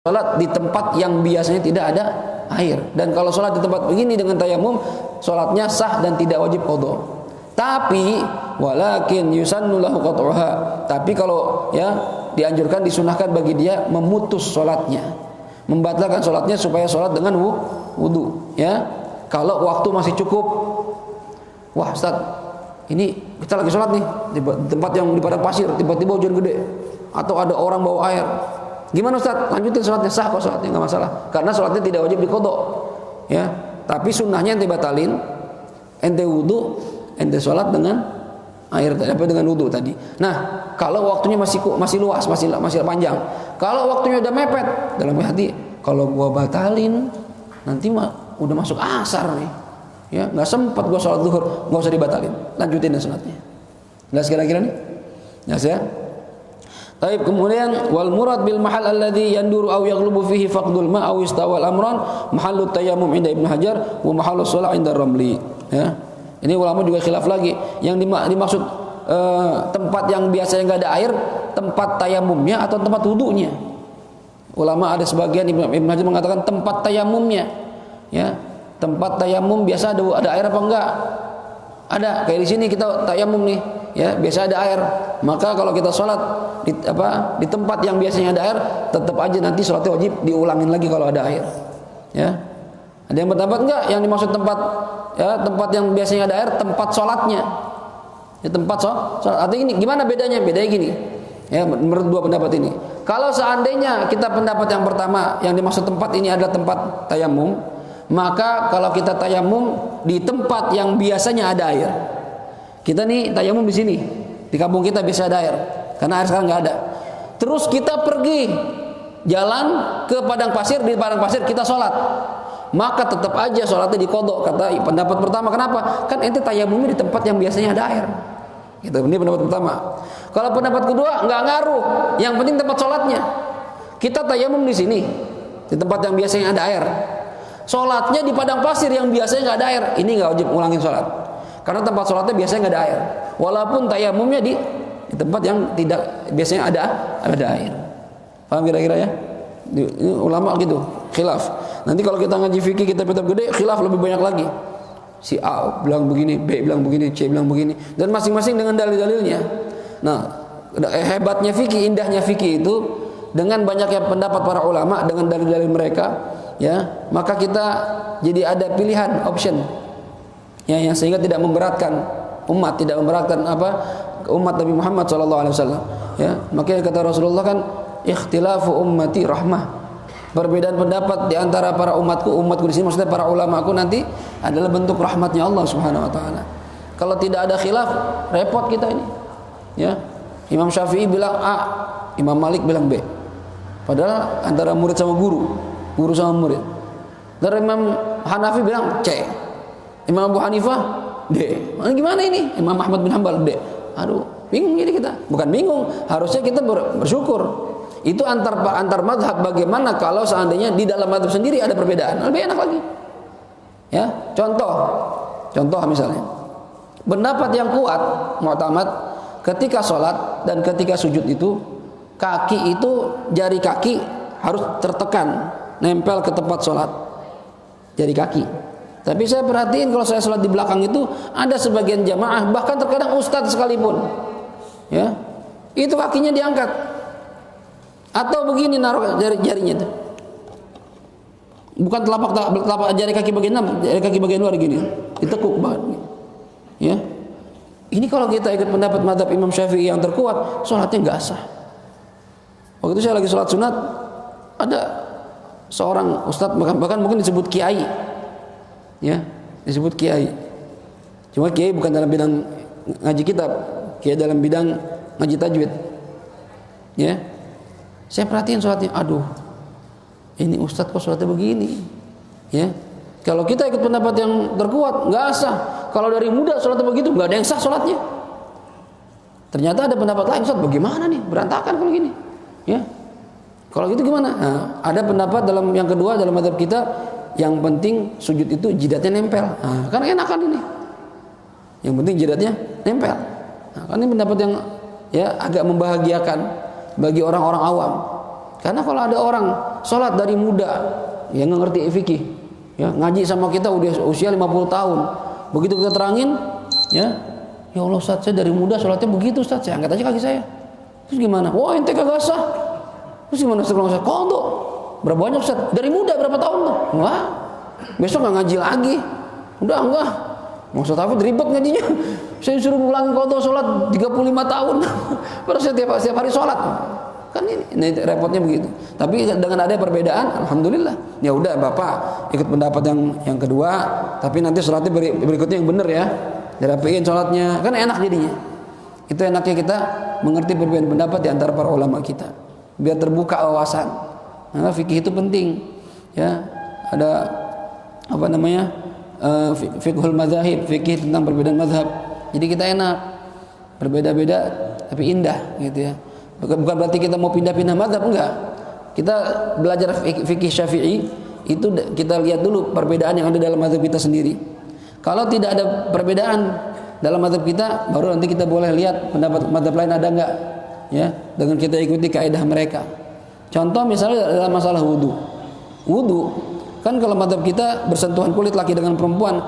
sholat di tempat yang biasanya tidak ada air. Dan kalau sholat di tempat begini dengan tayamum, sholatnya sah dan tidak wajib qadha. Tapi walakin yusannu lahu qat'uha. Tapi kalau ya dianjurkan, disunahkan bagi dia memutus sholatnya, membatalkan sholatnya supaya sholat dengan wudu. Ya, kalau waktu masih cukup. Wah Ustaz, ini kita lagi sholat nih di tempat yang di padang pasir, tiba-tiba hujan gede, atau ada orang bawa air. Gimana Ustaz? Lanjutin sholatnya, sah kok sholatnya, nggak masalah. Karena sholatnya tidak wajib diqadha. Ya, tapi sunnahnya ente batalin, ente wudu, ente sholat dengan air dengan wudu tadi. Nah, kalau waktunya masih luas, masih panjang. Kalau waktunya udah mepet, dalam hati, kalau gua batalin, nanti udah masuk asar nih. Ya, nggak sempat gua sholat zuhur, nggak usah dibatalin, lanjutin sholatnya. Jelas kira-kira nih? Jelas ya? Taib, kemudian wal murad bil mahal alladhi yanduru aw yaghlubu fihi faqdul ma aw istawa al amran mahallut tayammum inda Ibnu Hajar wa mahallus shalah inda Ramli. Ya. Ini ulama juga khilaf lagi. Yang dimaksud tempat yang biasanya enggak ada air, tempat tayamumnya atau tempat wudunya. Ulama ada sebagian Ibnu Hajar mengatakan tempat tayamumnya. Ya. Tempat tayamum biasa ada air apa enggak? Ada. Kayak di sini kita tayamum nih, ya, biasa ada air. Maka kalau kita sholat di tempat yang biasanya ada air, tetap aja nanti sholatnya wajib diulangin lagi kalau ada air. Ya, ada yang berpendapat enggak? Yang dimaksud tempat yang biasanya ada air, tempat sholatnya. Ya, tempat sholat. Artinya ini gimana bedanya? Bedanya gini. Ya, menurut dua pendapat ini. Kalau seandainya kita pendapat yang pertama, yang dimaksud tempat ini adalah tempat tayamum, maka kalau kita tayamum di tempat yang biasanya ada air. Kita nih tayamum di sini, di kampung kita biasa ada air, karena air sekarang nggak ada. Terus kita pergi jalan ke padang pasir, di padang pasir kita sholat, maka tetap aja sholatnya diqadha. Kata pendapat pertama, kenapa? Kan ente tayamumnya di tempat yang biasanya ada air. Gitu. Ini pendapat pertama. Kalau pendapat kedua nggak ngaruh, yang penting tempat sholatnya. Kita tayamum di sini, di tempat yang biasanya ada air. Sholatnya di padang pasir yang biasanya nggak ada air, ini nggak wajib ngulangin sholat. Karena tempat sholatnya biasanya nggak ada air, walaupun tayamumnya di tempat yang tidak biasanya ada air. Paham kira-kira ya? Ini ulama gitu, khilaf. Nanti kalau kita ngaji fikih kitab-kitab gede, khilaf lebih banyak lagi. Si A bilang begini, B bilang begini, C bilang begini, dan masing-masing dengan dalil-dalilnya. Nah, hebatnya fikih, indahnya fikih itu dengan banyaknya pendapat para ulama dengan dalil-dalil mereka, ya, maka kita jadi ada pilihan, option. Ya, yang sehingga tidak memberatkan umat, tidak memberatkan umat Nabi Muhammad SAW. Ya, makanya kata Rasulullah kan, ikhtilafu ummati rahmah. Perbedaan pendapat di antara para umatku di sini maksudnya para ulamaku nanti adalah bentuk rahmatnya Allah Subhanahu wa taala. Kalau tidak ada khilaf, repot kita ini. Ya. Imam Syafi'i bilang A, Imam Malik bilang B. Padahal antara murid sama guru sama murid. Dan Imam Hanafi bilang C. Imam Abu Hanifah D. Gimana ini? Imam Ahmad bin Hanbal D. Aduh, bingung jadi kita. Bukan bingung, harusnya kita bersyukur. Itu antar mazhab. Bagaimana kalau seandainya di dalam mazhab sendiri ada perbedaan? Lebih enak lagi. Ya, contoh misalnya. Pendapat yang kuat, mu'tamad, ketika sholat dan ketika sujud itu, kaki itu, jari kaki harus tertekan, nempel ke tempat sholat. Jari kaki. Tapi saya perhatiin kalau saya sholat di belakang itu ada sebagian jamaah, bahkan terkadang ustadz sekalipun, ya, itu kakinya diangkat, atau begini naruh jari-jarinya itu, bukan telapak jari kaki bagian dalam, jari kaki bagian luar gini, ditekuk banget, ya. Ini kalau kita ikut pendapat mazhab Imam Syafi'i yang terkuat, sholatnya nggak sah. Waktu itu saya lagi sholat sunat, ada seorang ustadz, bahkan mungkin disebut kiai. Ya, disebut kiai. Cuma kiai bukan dalam bidang ngaji kitab, kiai dalam bidang ngaji tajwid. Ya, saya perhatiin sholatnya, aduh, ini ustadz kok sholatnya begini. Ya, kalau kita ikut pendapat yang terkuat, nggak sah. Kalau dari muda sholatnya begitu, nggak ada yang sah sholatnya. Ternyata ada pendapat lain, ustadz bagaimana nih, berantakan kalau gini. Ya, kalau gitu gimana? Nah, ada pendapat dalam yang kedua dalam mazhab kita. Yang penting sujud itu jidatnya nempel. Nah, kan enakan ini. Yang penting jidatnya nempel. Nah, kan ini pendapat yang ya agak membahagiakan bagi orang-orang awam. Karena kalau ada orang sholat dari muda, yang nggak ngerti fikih, ya ngaji sama kita udah usia 50 tahun, begitu kita terangin, ya Allah Ustaz, saya dari muda sholatnya begitu Ustaz, saya angkat aja kaki saya. Terus gimana? Wah ente kagak sah. Terus gimana setelah saya qadha? Berapa banyak Ustaz? Dari muda berapa tahun tuh? Wah, besok nggak ngaji lagi. Udah enggak. Mau Ustaz Hafid ribet ngajinya. Saya suruh ulangi qadha sholat 35 tahun. Padahal saya tiap hari sholat. Kan ini repotnya begitu. Tapi dengan ada perbedaan, alhamdulillah. Ya udah Bapak ikut pendapat yang kedua, tapi nanti sholatnya berikutnya yang benar ya. Dirapiin sholatnya, kan enak jadinya. Itu enaknya kita mengerti perbedaan pendapat di antara para ulama kita, biar terbuka wawasan. Nah, fikih itu penting, ya. Ada apa namanya fiqhul mazahib, fikih tentang perbedaan mazhab. Jadi kita enak, berbeda-beda tapi indah, gitu ya. Bukan berarti kita mau pindah-pindah mazhab, enggak. Kita belajar fikih Syafi'i itu kita lihat dulu perbedaan yang ada dalam mazhab kita sendiri. Kalau tidak ada perbedaan dalam mazhab kita, baru nanti kita boleh lihat pendapat mazhab lain ada enggak, ya, dengan kita ikuti kaidah mereka. Contoh misalnya dalam masalah wudu. Wudu kan kalau mazhab kita bersentuhan kulit laki dengan perempuan,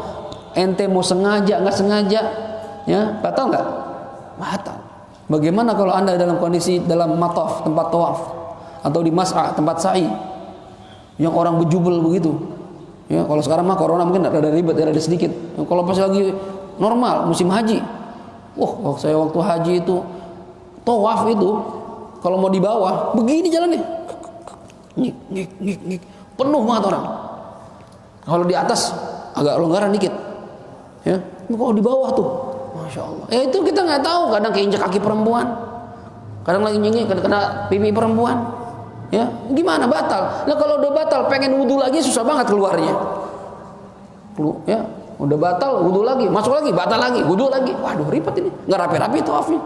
ente mau sengaja enggak sengaja, ya, batal enggak? Batal. Bagaimana kalau Anda dalam kondisi dalam mataf, tempat tawaf, atau di mas'a, tempat sa'i, yang orang bejubel begitu? Ya, kalau sekarang mah corona mungkin ada ribet, ada sedikit. Kalau pas lagi normal musim haji, saya waktu haji itu tawaf itu kalau mau di bawah begini jalannya, ngik, penuh banget orang. Kalau di atas agak longgaran dikit, ya. Kalau di bawah tuh, masya Allah. Itu kita nggak tahu, kadang keinjak kaki perempuan, kadang lagi nyengik, kadang kena pipi perempuan. Ya, gimana batal? Nah kalau udah batal, pengen wudu lagi susah banget keluarnya. Ya, udah batal, wudu lagi, masuk lagi, batal lagi, wudu lagi. Waduh, ribet ini. Nggak rapi-rapi tawafnya.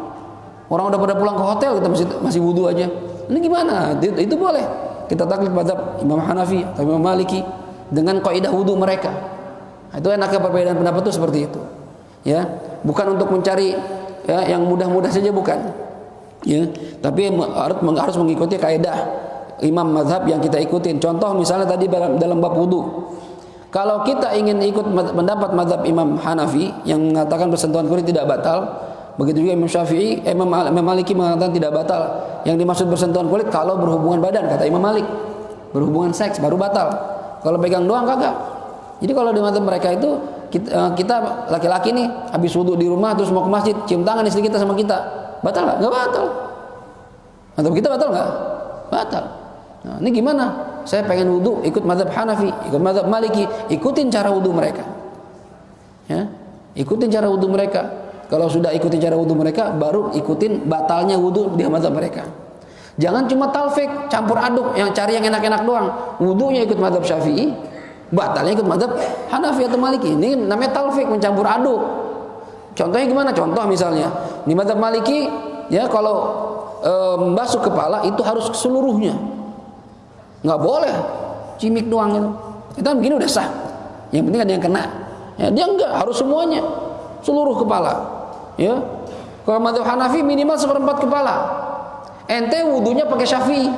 Orang udah pada pulang ke hotel, kita masih wudu aja. Ini gimana? Itu boleh. Kita taklid mazhab Imam Hanafi atau Imam Maliki dengan kaidah wudu mereka. Nah, itu enaknya perbedaan pendapat itu seperti itu. Ya, bukan untuk mencari ya yang mudah-mudah saja, bukan. Ya, tapi harus mengikuti kaidah imam mazhab yang kita ikutin. Contoh misalnya tadi dalam bab wudu. Kalau kita ingin ikut pendapat mazhab Imam Hanafi yang mengatakan bersentuhan kulit tidak batal, begitu juga Imam Syafi'i, Imam Maliki mengatakan tidak batal. Yang dimaksud bersentuhan kulit kalau berhubungan badan, kata Imam Malik. Berhubungan seks baru batal. Kalau pegang doang kagak. Jadi kalau di mazhab mereka itu kita laki-laki nih habis wudu di rumah terus mau ke masjid, cium tangan istri kita sama kita. Batal enggak? Enggak batal. Mazhab kita batal enggak? Batal. Nah, ini gimana? Saya pengen wudu, ikut mazhab Hanafi, ikut mazhab Maliki, ikutin cara wudu mereka. Ya, ikutin cara wudu mereka. Kalau sudah ikutin cara wudu mereka, baru ikutin batalnya wudu di mazhab mereka. Jangan cuma talfik, campur aduk, yang cari yang enak-enak doang. Wudunya ikut mazhab Syafi'i, batalnya ikut mazhab Hanafi atau Maliki. Ini namanya talfik, mencampur aduk. Contohnya gimana? Contoh misalnya di mazhab Maliki, ya kalau membasuh kepala itu harus seluruhnya. Nggak boleh cimik doang itu. Itu kan begini udah sah. Yang penting ada yang kena. Ya, dia enggak, harus semuanya. Seluruh kepala. Ya. Kalau mazhab Hanafi minimal 1/4 kepala. Ente wudunya pakai Syafi'i.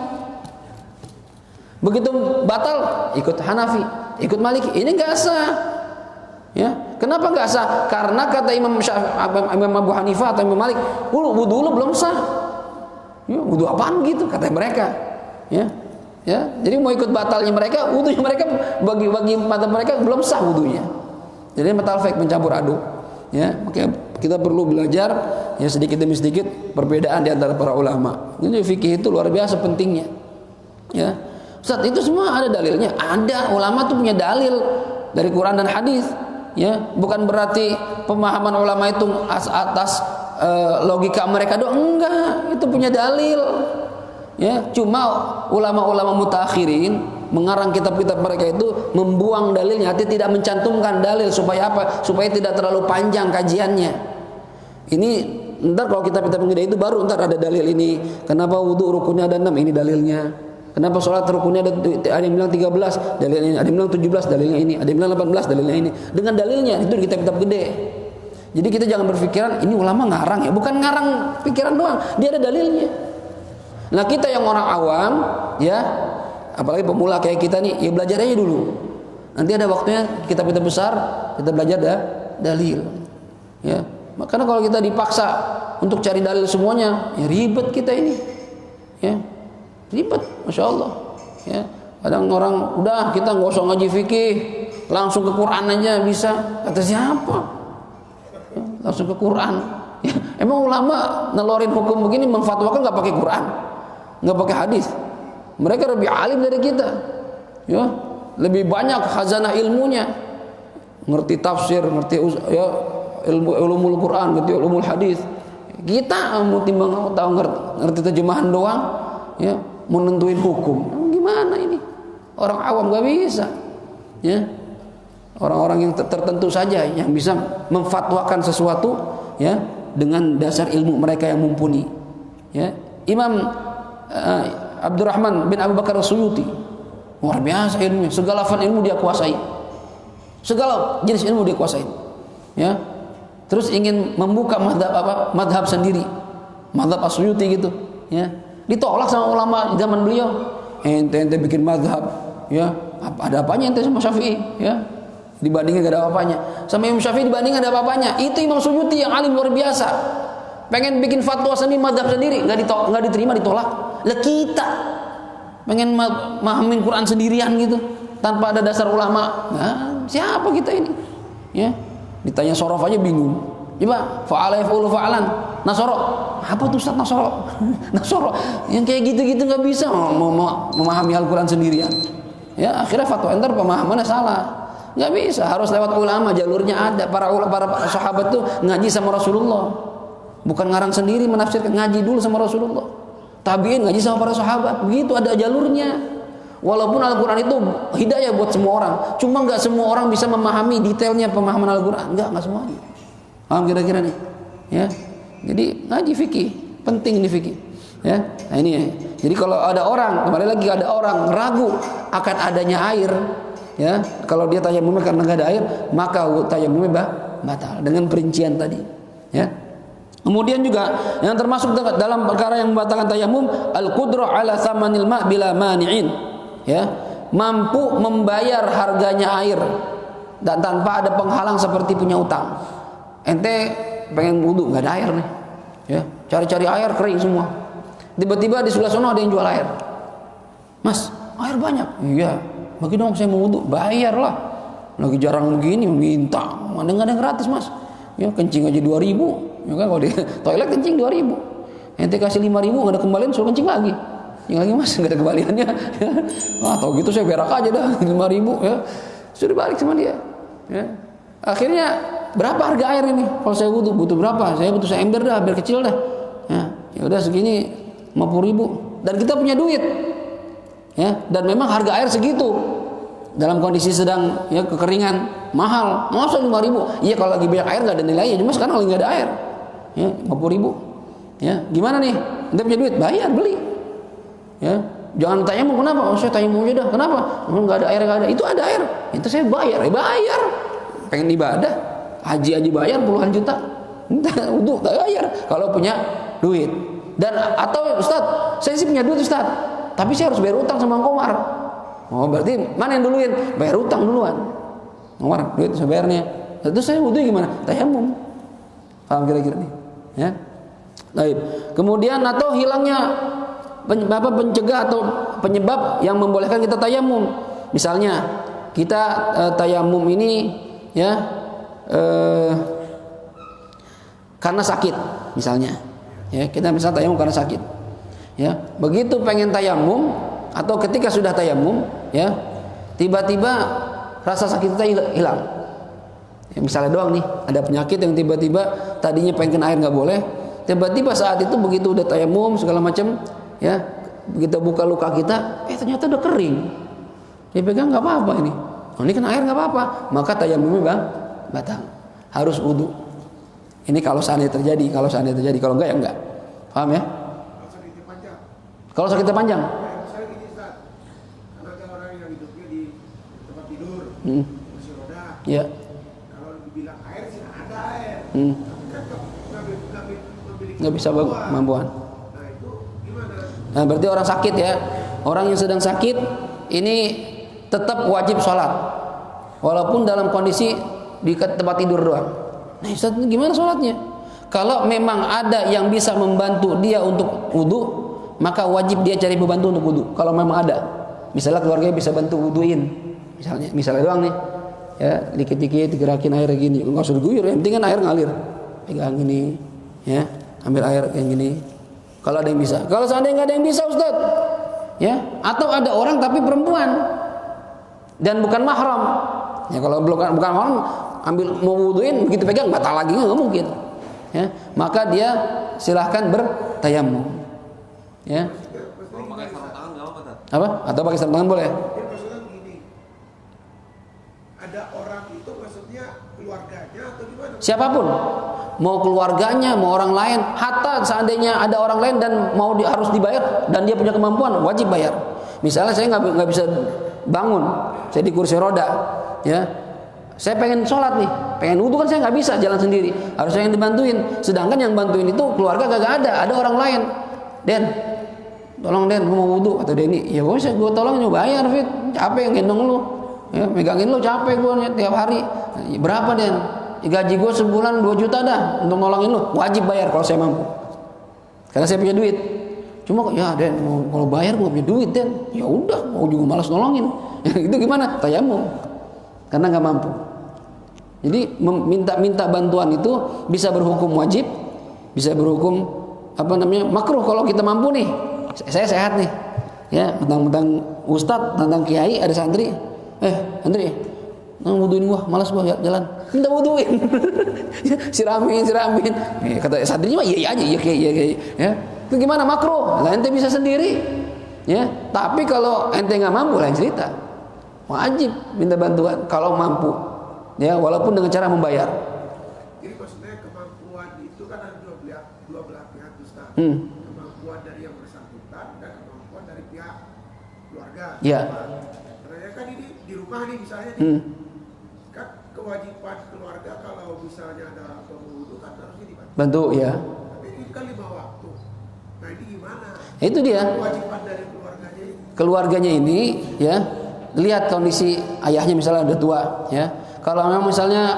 Begitu batal ikut Hanafi, ikut Maliki. Ini enggak sah. Ya. Kenapa enggak sah? Karena kata Imam Abu Hanifah atau Imam Malik, wudu lu belum sah. Ya, wudu apaan gitu kata mereka. Ya. Ya, jadi mau ikut batalnya mereka, wudunya mereka bagi mata mereka belum sah wudunya. Jadi metalfek, mencampur aduk. Ya, makanya kita perlu belajar ya sedikit demi sedikit perbedaan di antara para ulama. Ini fikih itu luar biasa pentingnya. Ya. Ustaz, itu semua ada dalilnya. Ada, ulama tuh punya dalil dari Quran dan hadis. Ya, bukan berarti pemahaman ulama itu atas logika mereka doang, enggak, itu punya dalil. Ya, cuma ulama-ulama mutakhirin mengarang kitab-kitab mereka itu membuang dalilnya, artinya tidak mencantumkan dalil supaya apa? Supaya tidak terlalu panjang kajiannya. Ini ntar kalau kitab-kitab itu baru ntar ada dalil ini. Kenapa wudu rukunnya ada 6? Ini dalilnya. Kenapa sholat rukunnya ada yang bilang 13, dalilnya ini. Ada yang bilang 17, dalilnya ini. Ada yang bilang 18, dalilnya ini. Dengan dalilnya itu di kitab-kitab gede. Jadi kita jangan berpikiran ini ulama ngarang ya, bukan ngarang pikiran doang, dia ada dalilnya. Nah kita yang orang awam ya, apalagi pemula kayak kita nih, ya belajar aja dulu. Nanti ada waktunya kitab-kitab besar kita belajar dalil. Ya, karena kalau kita dipaksa untuk cari dalil semuanya, ya ribet kita ini. Ya, ribet, masya Allah. Ya, kadang orang udah kita nggak usah ngaji fikih, langsung ke Quran aja bisa. Kata siapa? Ya, langsung ke Quran. Ya, emang ulama nelorin hukum begini memfatwakan nggak pakai Quran, nggak pakai hadis. Mereka lebih alim dari kita, ya, lebih banyak khazanah ilmunya, ngerti tafsir, ngerti ya ulumul Quran, ngerti ulumul hadis. Kita mau timbang tahu ngerti terjemahan doang, ya, mau nentuin hukum. Gimana ini? Orang awam nggak bisa, ya. Orang-orang yang tertentu saja yang bisa memfatwakan sesuatu, ya, dengan dasar ilmu mereka yang mumpuni. Ya, Imam Abdurrahman bin Abu Bakar As-Suyuti luar biasa ilmunya, segala fan ilmu dia kuasai, segala jenis ilmu dia kuasai. Ya, terus ingin membuka madhab sendiri, madhab As-Suyuti gitu. Ya, ditolak sama ulama zaman beliau. Ente bikin madhab, ya, ada apanya ente sama Syafi'i, ya, dibandingin gak ada apa-apanya. Sama Imam Syafi'i dibandingin ada apa-apanya. Itu Imam Suyuti yang alim luar biasa, pengen bikin fatwa sendiri, madhab sendiri, nggak diterima, ditolak. Lah kita pengen mahamin Quran sendirian gitu tanpa ada dasar ulama. Nah, siapa kita ini? Ya, ditanya sorof aja bingung. Coba fa'ala yaf'ulu fa'alan. Nasoro, apa tuh Ustaz Nasoro? Nasoro yang kayak gitu-gitu nggak bisa memahami Al-Quran sendirian. Ya, akhirnya fatwa entar pemahamannya salah. Nggak bisa, harus lewat ulama, jalurnya ada. Para sahabat tuh ngaji sama Rasulullah, bukan ngarang sendiri menafsirkan, ngaji dulu sama Rasulullah. Tabi'in ngaji sama para sahabat, begitu ada jalurnya. Walaupun Al-Quran itu hidayah buat semua orang, cuma nggak semua orang bisa memahami detailnya pemahaman Al-Quran, nggak semuanya. Paham kira-kira nih? Ya, jadi ngaji fikih penting ini fikih. Ya, nah ini ya. Jadi kalau ada orang, kembali lagi ada orang ragu akan adanya air, ya, kalau dia tayamumnya karena nggak ada air, maka tayamumnya batal dengan perincian tadi. Ya. Kemudian juga yang termasuk dalam perkara yang membatalkan tayamum, al-qudrah ala tsamanil ma' bila mani'in. Ya, mampu membayar harganya air dan tanpa ada penghalang seperti punya utang. Ente pengen wudu nggak ada air nih, ya, cari-cari air kering semua. Tiba-tiba di sebelah sana ada yang jual air. Mas, air banyak. Iya, bagi dong saya mau wudu, bayarlah. Lagi jarang begini minta, mana nggak ada yang gratis mas. Ya kencing aja 2.000. Ya kan, kalau di toilet kencing 2.000, ente kasih 5.000 nggak ada kembalian, suruh kencing lagi mas, nggak ada kembaliannya. Ya. Wah, tau gitu saya berak aja dah 5.000, ya, sudah balik sama dia. Ya. Akhirnya berapa harga air ini? Kalau saya butuh berapa? Saya butuh seember dah, biar kecil dah. Ya udah segini 50.000, dan kita punya duit. Ya, dan memang harga air segitu. Dalam kondisi sedang ya kekeringan, mahal. Masa 5.000? Iya, kalau lagi banyak air nggak ada nilainya. Cuma sekarang lagi nggak ada air. Ya, 50.000. Ya, gimana nih? Ente punya duit, bayar, beli. Ya, jangan tanya mau kenapa? Oh, saya tanya mau aja dah. Kenapa? Nggak ada air, nggak ada. Itu ada air. Itu saya bayar, bayar. Pengen ibadah, haji bayar puluhan juta. Untuk bayar kalau punya duit. Dan atau Ustaz, saya sih punya duit Ustaz, tapi saya harus bayar utang sama Komar. Oh, berarti mana yang duluin? Bayar utang duluan. Komar, duit saya bayarnya. Terus saya wudu gimana? Tayamum. Paham kira-kira nih? Ya. Baik. Kemudian atau hilangnya pencegah atau penyebab yang membolehkan kita tayamum. Misalnya kita tayamum ini, ya, karena sakit misalnya, ya, kita misalnya tayamum karena sakit, ya, begitu pengen tayamum atau ketika sudah tayamum, ya, tiba-tiba rasa sakit kita hilang, ya, misalnya doang nih ada penyakit yang tiba-tiba tadinya pengen air nggak boleh, tiba-tiba saat itu begitu udah tayamum segala macam, ya, begitu buka luka kita, ternyata udah kering, dipegang nggak apa-apa ini. Oh, ini kan air nggak apa-apa, maka tayamumnya batal, harus wudu. Ini kalau seandainya terjadi, kalau enggak ya enggak. Paham ya? Kalau sakitnya panjang. Misalnya gini Ustaz, karena ada orang yang hidupnya di tempat tidur, kursi roda. Iya. Kalau dibilang air sih ada air, tapi kan nggak bisa mampuan. Nah itu gimana? Nah, berarti orang sakit ya. orang yang sedang sakit ini tetap wajib sholat, walaupun dalam kondisi di tempat tidur doang. Nah, Ustaz, gimana sholatnya? Kalau memang ada yang bisa membantu dia untuk wudu, maka wajib dia cari pembantu untuk wudu. Kalau memang ada, misalnya keluarganya bisa bantu wuduin, misalnya doang nih, ya dikit-dikit digerakin air gini, nggak usah diguyur, yang penting kan air ngalir, pegang gini, ya ambil air kayak gini. Kalau ada yang bisa, kalau seandainya nggak ada yang bisa, Ustaz, ya, atau ada orang tapi perempuan dan bukan mahram, ya kalau bukan mahram, ambil mau wuduin begitu pegang batal lagi, nggak mungkin, ya, maka dia silahkan bertayamum, ya. Kalau pakai sarung tangan nggak apa-apa, Tat? Apa? Atau pakai sarung tangan boleh? Jadi maksudnya begini, ada orang itu maksudnya keluarganya atau gimana? Siapapun, mau keluarganya, mau orang lain, hatta seandainya ada orang lain dan harus dibayar dan dia punya kemampuan, wajib bayar. Misalnya saya nggak bisa bangun, saya di kursi roda, ya, saya pengen sholat nih, pengen wudu kan saya nggak bisa jalan sendiri, harus saya yang dibantuin. Sedangkan yang bantuin itu keluarga kagak ada orang lain. Den, tolong Den, gue mau wudu, kata Denny. Ya bos, gue tolong nyoba bayar, Fit, capek yang gendong lu, ya, megangin lu capek gue tiap hari. Berapa Den? Gaji gue sebulan 2 juta dah untuk nolongin lu, wajib bayar kalau saya mampu, karena saya punya duit. Cuma ya Den, kalau bayar gue punya duit Den, ya udah, mau juga malas nolongin. Itu gimana? Tayamum, karena nggak mampu. Jadi minta bantuan itu bisa berhukum wajib, bisa berhukum makruh kalau kita mampu nih. Saya sehat nih, ya, tentang ustadz, tentang kiai, ada santri, Andri, wuduin gua, malas gua jalan, minta wuduin, siramin, kata santrinya mah iya aja, iya, ya, itu gimana makruh, lah ente bisa sendiri, ya, tapi kalau ente nggak mampu lain cerita, wajib minta bantuan kalau mampu, ya, walaupun dengan cara membayar. Jadi maksudnya kemampuan itu kan ada dua belah pihak, Ustaz. Kemampuan dari yang bersangkutan dan kemampuan dari pihak keluarga. Ya. Karena kan ini di rumah nih misalnya, kan kewajiban keluarga kalau misalnya ada orang tua wudu kan harusnya dibantu. Bantu, ya. Tapi ini kan 5 waktu. Nah ini gimana? Itu dia. Kewajiban dari keluarganya ini. Keluarganya ini, ya, lihat kondisi ayahnya misalnya udah tua, ya. Kalau memang misalnya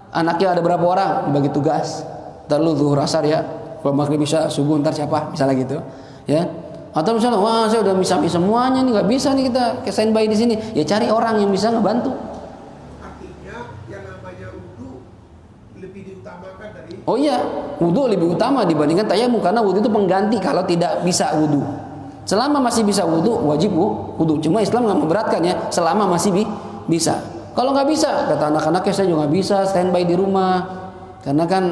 anaknya ada berapa orang, dibagi tugas, ntar lu zuhur asar ya, kalau maghrib bisa subuh ntar siapa, misalnya gitu, ya. Atau misalnya, wah saya udah bisa semuanya nih, nggak bisa nih kita standby di sini, ya cari orang yang bisa ngebantu. Artinya yang namanya wudu lebih diutamakan dari. Oh iya, wudu lebih utama dibandingkan tayamum, karena wudu itu pengganti kalau tidak bisa wudu. Selama masih bisa wudu, wajib wudu. Cuma Islam nggak memberatkan ya, selama masih bisa. Kalau nggak bisa, kata anak-anaknya saya juga nggak bisa standby di rumah, karena kan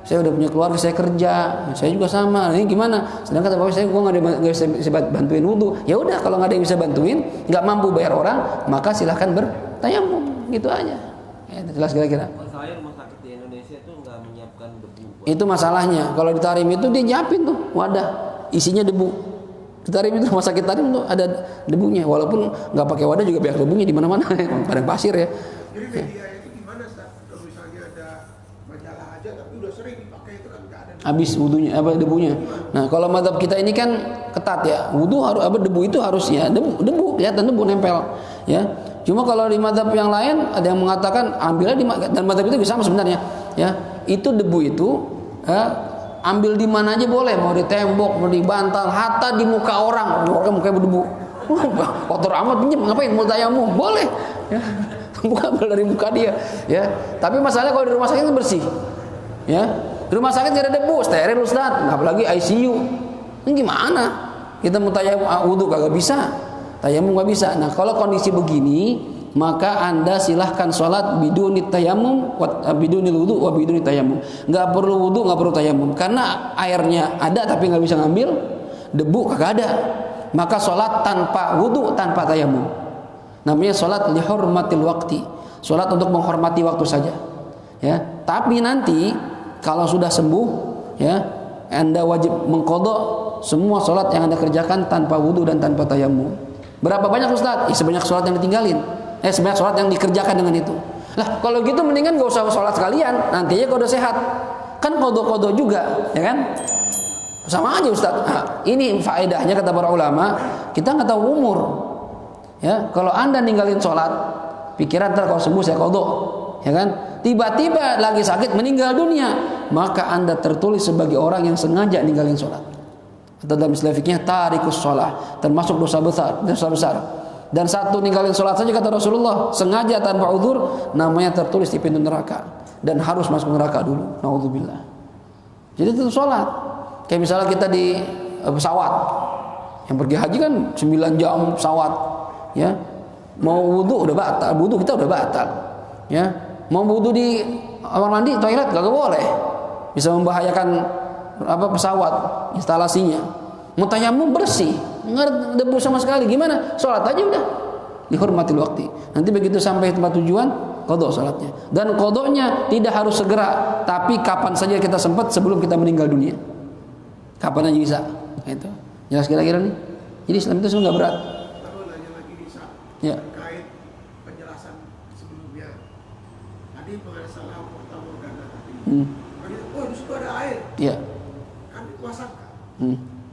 saya udah punya keluarga, saya kerja, saya juga sama. Ini gimana? Sedangkan kata bapak saya, gue nggak bisa bantuin wudu. Ya udah, kalau nggak ada yang bisa bantuin, nggak mampu bayar orang, maka silahkan bertayamum, gitu aja. Ya, jelas kira-kira. Masalahnya rumah sakit di Indonesia itu nggak menyiapkan debu. Itu masalahnya. Kalau di Tarim itu dia nyiapin tuh wadah, isinya debu. Di Tarim itu rumah sakit Tarim tuh ada debunya, walaupun nggak pakai wadah juga banyak debunya di mana-mana, padang pasir ya. Jadi media itu gimana, Ustaz? Kalau misalnya ada majalah aja tapi udah sering dipakai itu kan nggak ada. Habis wudunya debunya. Nah, kalau mazhab kita ini kan ketat ya. Wudu harus debu itu harus ya debu kelihatan debu nempel ya. Cuma kalau di mazhab yang lain ada yang mengatakan ambilnya dan mazhab itu sama sebenarnya ya. Itu debu itu ambil di mana aja boleh, mau di tembok, mau di bantal, hatta di muka orang mukanya berdebu. Kotor amat, pinjam ngapain, mau tayamum boleh ya. Bukan dari muka dia ya. Tapi masalahnya kalau di rumah sakit kan bersih ya. Di rumah sakit tidak ada debu, steril Ustaz, apalagi ICU. Ini gimana? Kita mau tayamum wudu kagak bisa, tayamum nggak bisa. Nah, kalau kondisi begini, maka Anda silahkan sholat biduni tayamum, biduni wudu, wa biduni tayamum. Nggak perlu wudu, nggak perlu tayamum, karena airnya ada tapi nggak bisa ngambil, debu kagak ada. Maka sholat tanpa wudu, tanpa tayamum. Namanya sholat lihurmatil waqti, sholat untuk menghormati waktu saja. Ya, tapi nanti kalau sudah sembuh, ya, Anda wajib mengqadha semua sholat yang Anda kerjakan tanpa wudu dan tanpa tayamum. Berapa banyak Ustaz? Sebanyak sholat yang ditinggalin. Sebanyak sholat yang dikerjakan dengan itu. Lah, kalau gitu mendingan gak usah sholat sekalian. Nantinya kalau udah sehat, kan qadha juga, ya kan? Sama aja Ustaz. Nah, ini faedahnya kata para ulama, kita nggak tahu umur. Ya, kalau Anda ninggalin sholat, pikiran ntar kalau sembuh saya qadha, ya kan? Tiba-tiba lagi sakit meninggal dunia, maka Anda tertulis sebagai orang yang sengaja ninggalin sholat. Atau dalam istilah fikihnya tarikus sholat, termasuk dosa besar. Dan satu ninggalin sholat saja kata Rasulullah, sengaja tanpa uzur, namanya tertulis di pintu neraka dan harus masuk neraka dulu. Naudzubillah. Jadi itu sholat. Kayak misalnya kita di pesawat, yang pergi haji kan 9 jam pesawat, ya. Mau wudu udah batal, wudu kita udah batal, ya. Mau wudu di kamar mandi, toilet gak boleh, bisa membahayakan pesawat, instalasinya. Mau tayamum bersih, nggak ada debu sama sekali, gimana? Sholat aja udah, dihormati waktu. Nanti begitu sampai tempat tujuan, qadha sholatnya. Dan qadhanya tidak harus segera, tapi kapan saja kita sempat sebelum kita meninggal dunia. Kapan aja bisa, itu. Jelas kira-kira nih. Jadi Islam itu sebenarnya nggak berat. Lalu nanya lagi bisa Ya. terkait penjelasan sebelumnya. Tadi mengenai salah morgana tadi. Oh di situ ada air, Ya. kan dikuasakan.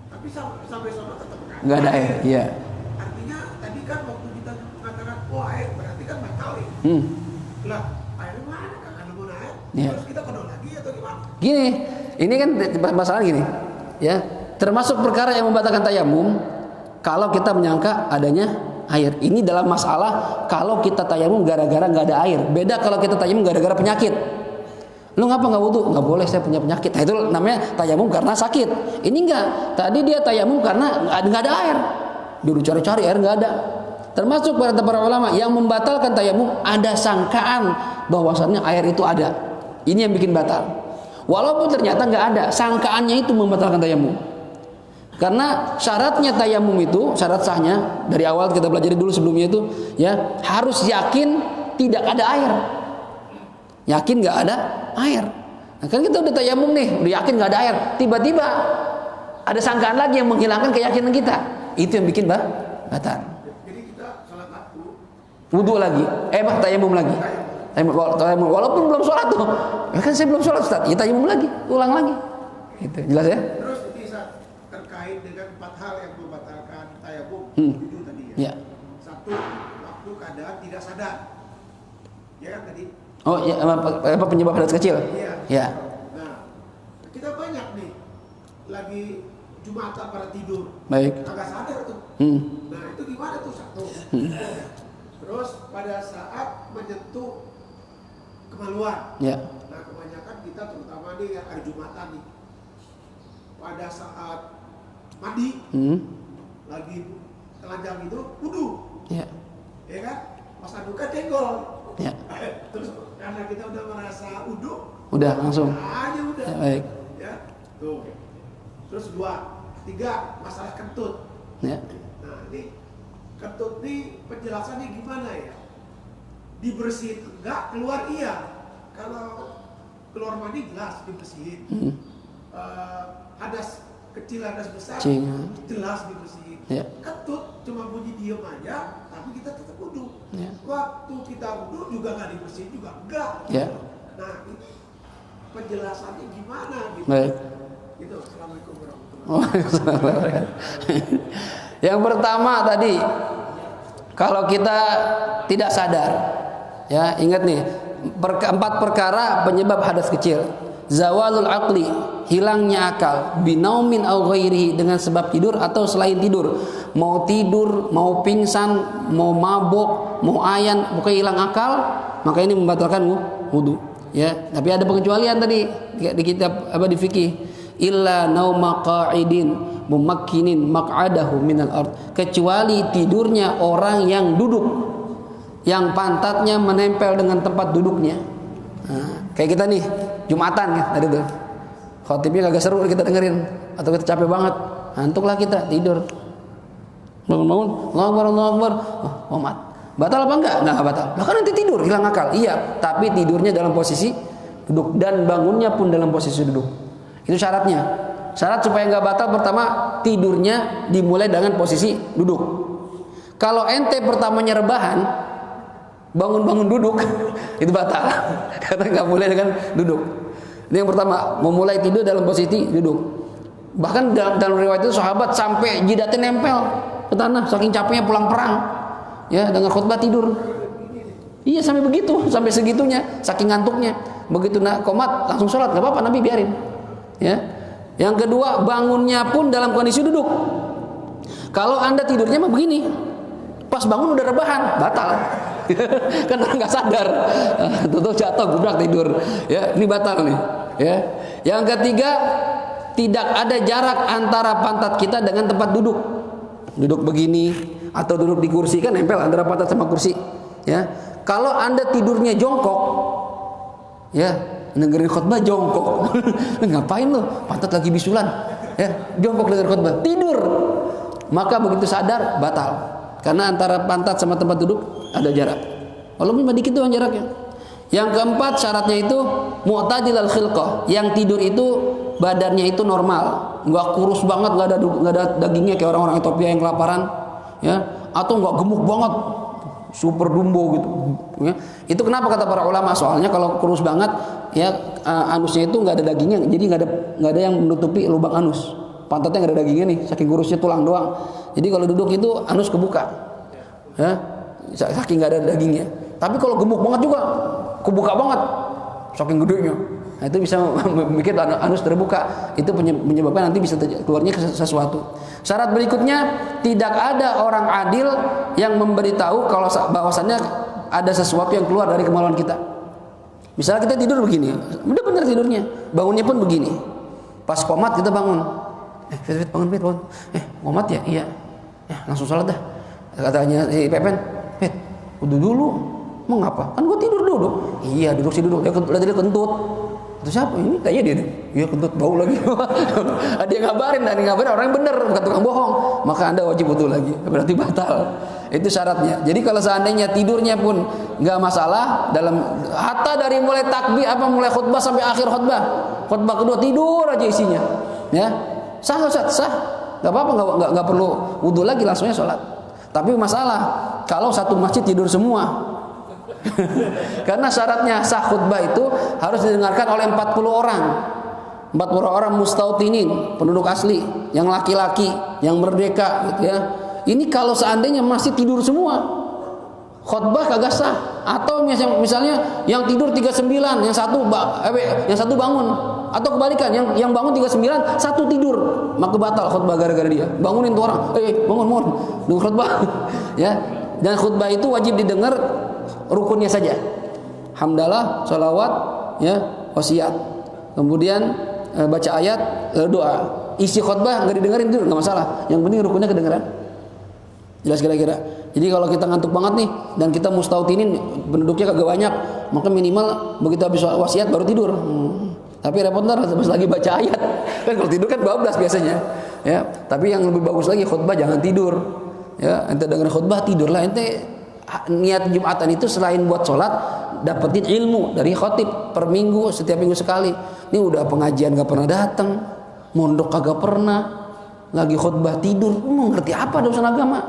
Tapi sampai sama tetap Nggak ada air. Iya. Artinya tadi kan waktu kita mengatakan air berarti kan batal ya. Lah air mana kan ada guna air? Iya. Terus kita kodok lagi atau gimana? Gini, ini kan masalah gini, ya. Termasuk perkara yang membatalkan tayamum kalau kita menyangka adanya air. Ini dalam masalah kalau kita tayamum gara-gara nggak ada air. Beda kalau kita tayamum gara-gara penyakit. Lu ngapa nggak wudu? Nggak boleh, saya punya penyakit. Nah, itu namanya tayamum karena sakit. Ini enggak. Tadi dia tayamum karena nggak ada air. Dulu cari-cari air nggak ada. Termasuk para ulama yang membatalkan tayamum ada sangkaan bahwasannya air itu ada. Ini yang bikin batal. Walaupun ternyata nggak ada, sangkaannya itu membatalkan tayamum. Karena syaratnya tayamum itu, syarat sahnya dari awal kita pelajari dulu sebelumnya itu, ya harus yakin tidak ada air. Yakin nggak ada air. Nah, kan kita udah tayamum nih, udah yakin nggak ada air. Tiba-tiba ada sangkaan lagi yang menghilangkan keyakinan kita. Itu yang bikin batal. Jadi kita sholat waktu, Wudu lagi, tayamum lagi. Tayamum walaupun belum sholat tuh. Ya kan saya belum sholat Ustaz. Ya tayamum lagi, ulang lagi. Gitu. Jelas ya? terus bisa terkait dengan 4 hal yang membatalkan tayamum. Itu tadi ya. Ya. Satu, waktu keadaan tidak sadar. Ya kan tadi? Oh, ya apa penyebab hadas kecil? Iya. Ya. Nah, kita banyak nih lagi Jumatan pada tidur. Baik. Agak sadar tuh. Nah, itu gimana tuh satu? Terus pada saat menyentuh kemaluan. Ya. Nah, kebanyakan kita terutama nih yang hari Jumatan nih. Pada saat mandi, lagi telanjang itu wudu. Ya. Ya kan? Pas adukan tenggol. Ya. Terus karena kita udah merasa wudu, Udah langsung. aja udah. Ya, baik. Ya, tuh. Terus 2, 3 masalah kentut. Ya. Nah, ini kentut ini penjelasannya gimana ya? Dibersihin enggak, keluar iya. Kalau keluar mandi jelas dibersihin. Hadas kecil, hadas besar jelas dibersihin. Ya. Kentut cuma bunyi diem aja, tapi kita tetap wudu. Ya. Waktu kita wudu juga nggak dibersihin juga enggak. Ya. Nah, ini penjelasannya gimana gitu? Baik. Gitu. Assalamualaikum warahmatullahi Oh, yang pertama tadi, kalau kita tidak sadar, ya ingat nih, 4 perkara penyebab hadas kecil. Zawalul aqli, hilangnya akal, binaumin au ghairihi, dengan sebab tidur atau selain tidur. Mau tidur, mau pingsan, mau mabuk, mau ayan, pokoknya hilang akal, maka ini membatalkan wudu. Ya, tapi ada pengecualian tadi di kitab di fikih. Illa nauma qa'idin mumakkinin maq'adahu minal ard, kecuali tidurnya orang yang duduk, yang pantatnya menempel dengan tempat duduknya. Nah, kayak kita nih Jumatan ya tadi tuh, khotibnya kagak seru kita dengerin, atau kita capek banget, ngantuklah kita tidur, bangun-bangun, Allahu Akbar, oh mat, batal apa enggak? Nggak batal. Bahkan nanti tidur hilang akal, iya, tapi tidurnya dalam posisi duduk dan bangunnya pun dalam posisi duduk. Itu syaratnya. Syarat supaya nggak batal, pertama tidurnya dimulai dengan posisi duduk. Kalau ente pertamanya rebahan, bangun-bangun duduk, itu batal. Karena nggak mulai dengan duduk. Ini yang pertama, memulai tidur dalam posisi duduk. Bahkan dalam riwayat itu sahabat sampai jidatnya nempel ke tanah, saking capeknya pulang perang. Ya, dengar khutbah tidur. Iya, sampai begitu, sampai segitunya, saking ngantuknya. Begitu nak qomat langsung sholat, nggak apa-apa, Nabi biarin. Ya. Yang kedua, bangunnya pun dalam kondisi duduk. Kalau Anda tidurnya mah begini, pas bangun udah rebahan, batal. Kan orang nggak sadar, tuh jatuh gubrak tidur. Ya, ini batal nih. Ya. Yang ketiga, tidak ada jarak antara pantat kita dengan tempat duduk. Duduk begini atau duduk di kursi, kan nempel antara pantat sama kursi. Ya. Kalau Anda tidurnya jongkok, ya, dengerin khutbah jongkok. Ngapain lo? Pantat lagi bisulan. Ya, jongkok dengar khutbah, tidur. Maka begitu sadar batal. Karena antara pantat sama tempat duduk ada jarak. Walaupun dikit doang jaraknya. Yang keempat, syaratnya itu mu'tadilal khilqah. Yang tidur itu badannya itu normal, nggak kurus banget, nggak ada dagingnya kayak orang-orang Ethiopia yang kelaparan, ya, atau nggak gemuk banget, super dumbo gitu. Ya. Itu kenapa kata para ulama? Soalnya kalau kurus banget, ya, anusnya itu nggak ada dagingnya, jadi nggak ada yang menutupi lubang anus. Pantatnya nggak ada dagingnya nih, saking kurusnya tulang doang. Jadi kalau duduk itu anus kebuka, ya, saking nggak ada dagingnya. Tapi kalau gemuk banget juga kebuka banget, saking gedenya. Nah, itu bisa bikin anus terbuka. Itu penyebabnya nanti bisa keluarnya sesuatu. Syarat berikutnya, tidak ada orang adil yang memberitahu kalau bahwasannya ada sesuatu yang keluar dari kemaluan kita. Misalnya kita tidur begini, udah benar tidurnya, bangunnya pun begini. Pas qomat kita bangun. Fit, bangun Fit, bangun. Qomat ya? Iya. Ya, langsung sholat dah. Katanya Pepen, Fit, udah dulu. Mau ngapa? Kan gua tidur dulu. Iya, duduk sih duduk. Dia kentut. Itu siapa? Ini kayaknya dia. Iya, kentut, bau lagi. Ada yang ngabarin orang yang benar, bukan tukang bohong. Maka Anda wajib wudu lagi. Berarti batal. Itu syaratnya. Jadi kalau seandainya tidurnya pun nggak masalah, dalam hatta dari mulai takbir mulai khutbah sampai akhir khutbah. Khutbah kedua tidur aja isinya. Ya. Sah, sah. Enggak apa-apa, enggak perlu wudu lagi, langsungnya sholat. Tapi masalah kalau satu masjid tidur semua. Karena syaratnya sah khutbah itu harus didengarkan oleh 40 orang. 40 orang mustautinin, penduduk asli, yang laki-laki, yang merdeka gitu ya. Ini kalau seandainya masih tidur semua, khutbah kagak sah. Atau misalnya yang tidur 39, yang satu bangun, atau kebalikan, yang bangun 39, satu tidur, maka batal khutbah gara-gara dia. Bangunin tuh orang, bangun, dengar khutbah. Ya. Dan khutbah itu wajib didengar rukunnya saja. Hamdalah, sholawat, ya, wasiat. Kemudian baca ayat, doa. Isi khutbah nggak didengarin itu nggak masalah. Yang penting rukunnya kedengaran. Jelas kira-kira. Jadi kalau kita ngantuk banget nih dan kita mustautinin penduduknya kagak banyak, maka minimal begitu habis wasiat baru tidur. Tapi repot ntar pas lagi baca ayat. Kan kalau tidur kan bablas biasanya. Ya, tapi yang lebih bagus lagi khutbah jangan tidur. Ya, ente dengar khutbah tidurlah. Ente niat Jumatan itu selain buat sholat, dapetin ilmu dari khotib per minggu, setiap minggu sekali. Ini udah pengajian gak pernah datang, mondok kagak pernah, lagi khutbah tidur, mau ngerti apa ada urusan agama?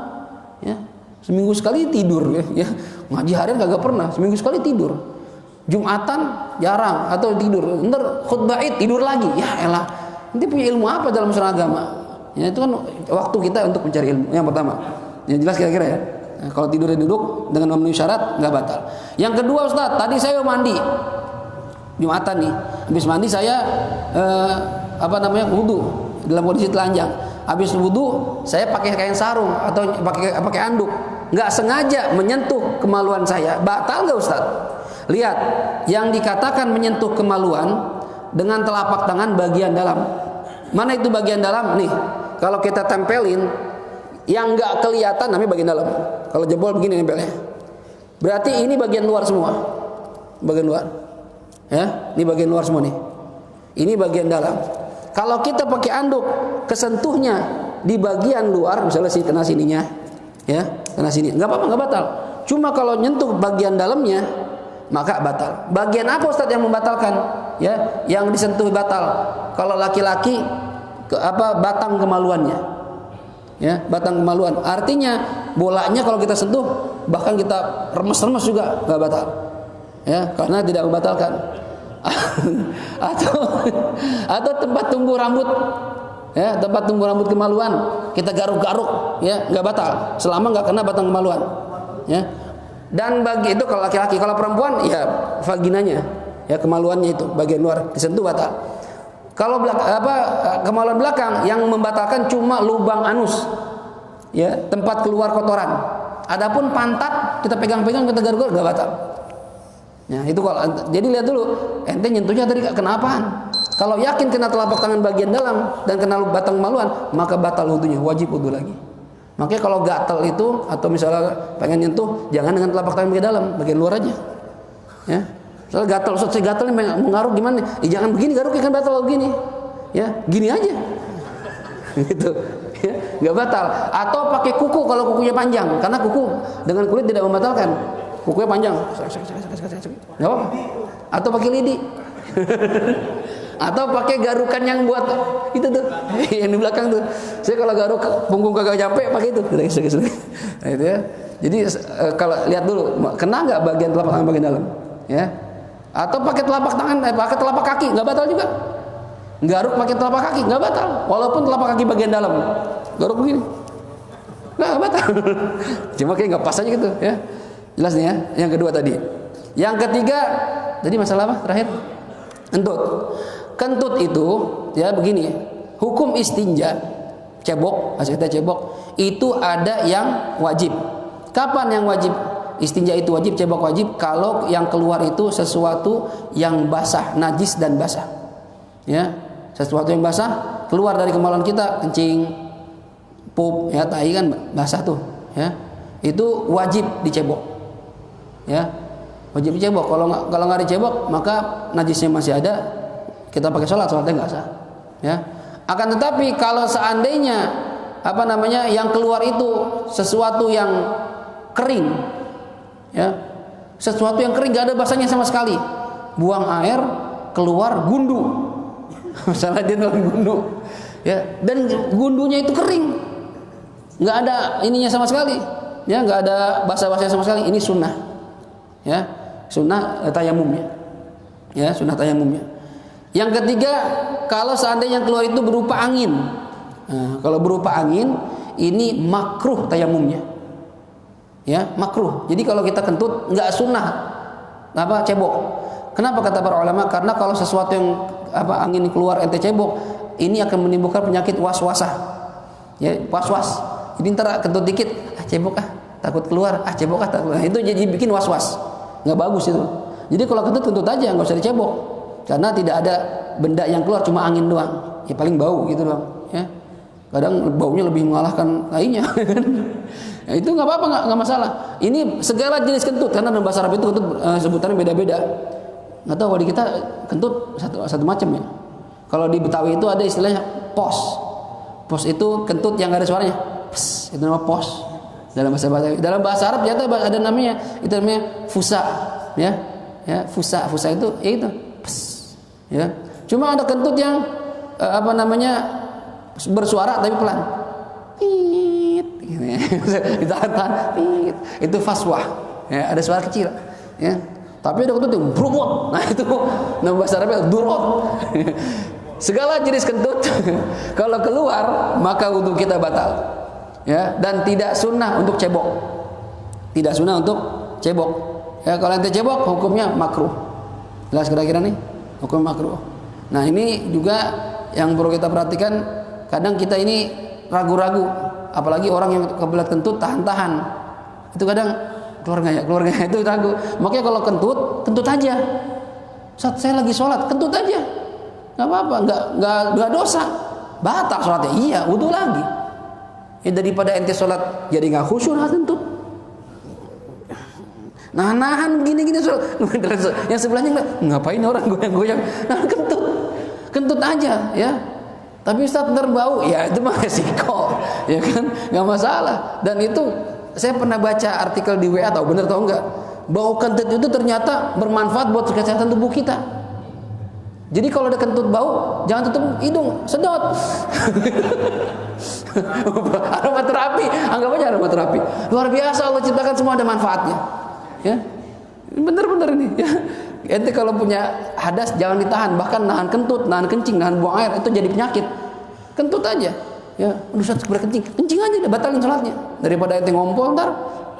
Ya, seminggu sekali tidur ya. Ngaji harian kagak pernah, seminggu sekali tidur. Jumatan jarang atau tidur. Ntar khutbah Id tidur lagi. Ya elah, nanti punya ilmu apa dalam urusan agama? Ya itu kan waktu kita untuk mencari ilmu. Yang pertama, ya jelas kira-kira ya. Nah, kalau tidurnya duduk dengan memenuhi syarat nggak batal. Yang kedua Ustaz, tadi saya mandi Jumatan nih, habis mandi saya wudu dalam kondisi telanjang. Habis wudu saya pakai kain sarung atau pakai anduk, nggak sengaja menyentuh kemaluan saya, batal nggak Ustaz? Lihat, yang dikatakan menyentuh kemaluan dengan telapak tangan bagian dalam. Mana itu bagian dalam? Nih, kalau kita tempelin yang nggak kelihatan namanya bagian dalam. Kalau jempol begini nempelnya, berarti ini bagian luar semua, bagian luar. Ya, ini bagian luar semua nih. Ini bagian dalam. Kalau kita pakai anduk, kesentuhnya di bagian luar, misalnya kena sininya, ya, kena sini, nggak apa-apa, nggak batal. Cuma kalau nyentuh bagian dalamnya, maka batal. Bagian apa Ustaz yang membatalkan? Ya, yang disentuh batal. Kalau laki-laki, batang kemaluannya, ya, batang kemaluan. Artinya bolanya kalau kita sentuh, bahkan kita remes-remes juga nggak batal. Ya, karena tidak membatalkan. atau tempat tumbuh rambut, ya, tempat tumbuh rambut kemaluan, kita garuk-garuk, ya, nggak batal selama nggak kena batang kemaluan, ya. Dan bagi itu kalau laki-laki, kalau perempuan ya vaginanya, ya kemaluannya itu bagian luar disentuh batal. Kalau kemaluan belakang yang membatalkan cuma lubang anus, ya, tempat keluar kotoran. Adapun pantat kita pegang-pegang, kita garuk-garuk nggak batal. Ya, itu kalau jadi lihat dulu ente nyentuhnya tadi kenapaan. Kalau yakin kena telapak tangan bagian dalam dan kena batang kemaluan, maka batal wudunya, wajib wudu lagi. Makanya kalau gatal itu atau misalnya pengen nyentuh, jangan dengan telapak tangan bagian dalam, bagian luar aja. Ya. Soalnya gatal, Ustaz, saya gatal nih mau ngaruk gimana? Jangan begini garuknya kan batal begini. Ya, gini aja. Gitu. Ya, enggak batal. Atau pakai kuku kalau kukunya panjang, karena kuku dengan kulit tidak membatalkan. Kukunya panjang. Enggak apa-apa. Atau pakai lidi. Atau pakai garukan yang buat itu tuh yang di belakang tuh. Saya kalau garuk punggung kagak capek pakai itu. Nah, itu ya. Jadi kalau lihat dulu kena nggak bagian telapak tangan bagian dalam, ya. Atau pakai telapak tangan, pakai telapak kaki nggak batal juga. Garuk pakai telapak kaki nggak batal, walaupun telapak kaki bagian dalam. Garuk begini nggak batal. Cuma kayak nggak pas aja gitu, ya. Jelas nih ya. Yang kedua tadi. Yang ketiga tadi masalah apa terakhir? Kentut. Kentut itu ya begini, hukum istinja, cebok, masih kita cebok, itu ada yang wajib. Kapan yang wajib? Istinja itu wajib, cebok wajib kalau yang keluar itu sesuatu yang basah, najis dan basah. Ya, sesuatu yang basah keluar dari kemaluan kita, kencing, pup, ya, tai kan basah tuh, ya. Itu wajib dicebok. Ya. Wajib dicebok. Kalau nggak dicebok, maka najisnya masih ada, kita pakai sholatnya nggak sah. Ya. Akan tetapi kalau seandainya yang keluar itu sesuatu yang kering, ya, sesuatu yang kering nggak ada basahnya sama sekali, buang air keluar gundu, misalnya dia dalam gundu, ya, dan gundunya itu kering, nggak ada ininya sama sekali, ya, nggak ada basah-basahnya sama sekali, ini sunnah, ya. Sunnah tayamumnya, ya, sunnah tayamumnya. Yang ketiga, kalau seandainya yang keluar itu berupa angin, nah, kalau berupa angin ini makruh tayamumnya, ya, makruh. Jadi kalau kita kentut nggak sunnah cebok. Kenapa kata para ulama? Karena kalau sesuatu yang angin keluar ente cebok, ini akan menimbulkan penyakit was-wasah, ya, was-was. Jadi ntar kentut dikit, cebok takut keluar, cebok takut keluar. Itu jadi bikin was-was. Nggak bagus itu. Jadi kalau kentut aja, nggak usah dicebok, karena tidak ada benda yang keluar, cuma angin doang. Ya paling bau gitu doang. Ya. Kadang baunya lebih mengalahkan lainnya. Ya, itu nggak apa-apa, nggak masalah. Ini segala jenis kentut, karena dalam bahasa Arab itu kentut sebutannya beda-beda. Nggak tahu kalau di kita kentut satu macam ya. Kalau di Betawi itu ada istilahnya pos. Pos itu kentut yang nggak ada suaranya. Pss, itu nama pos. Dalam bahasa Arab ternyata ada namanya, itu namanya fusa, ya, fusa itu, ya itu, pss, ya. Cuma ada kentut yang bersuara tapi pelan, ditahan, itu faswah, ya, ada suara kecil, ya. Tapi ada kentut yang brumut, nah itu nama bahasa Arabnya durot. Segala jenis kentut kalau keluar maka wudu kita batal. Ya, dan tidak sunnah untuk cebok. Tidak sunnah untuk cebok. Ya, kalau ente cebok hukumnya makruh. Jelas kira-kira nih? Hukum makruh. Nah, ini juga yang perlu kita perhatikan, kadang kita ini ragu-ragu, apalagi orang yang kebelat kentut tahan-tahan. Itu kadang keluarganya itu ragu. Makanya kalau kentut aja. Saat saya lagi sholat, kentut aja. Enggak apa-apa, enggak dosa. Batal sholatnya. Iya, wudu lagi. Ya, daripada ente sholat jadi nggak khusyuk kentut, nahan gini sholat. Yang sebelahnya ngapain orang goyang-goyang, nah kentut aja, ya. Tapi Ustaz ntar bau, ya itu mah resiko, ya kan, nggak masalah. Dan itu saya pernah baca artikel di WA, tahu bener atau enggak, bau kentut itu ternyata bermanfaat buat kesehatan tubuh kita. Jadi kalau ada kentut bau, jangan tutup hidung, sedot. Aromaterapi, anggap aja aromaterapi. Luar biasa, Allah ciptakan semua ada manfaatnya. Ya, bener-bener ini. Ya. Ente kalau punya hadas jangan ditahan, bahkan nahan kentut, nahan kencing, nahan buang air itu jadi penyakit. kentut aja. Ya, Ustaz berkencing, kencing aja udah batalin salatnya. Daripada ente ngompol ntar,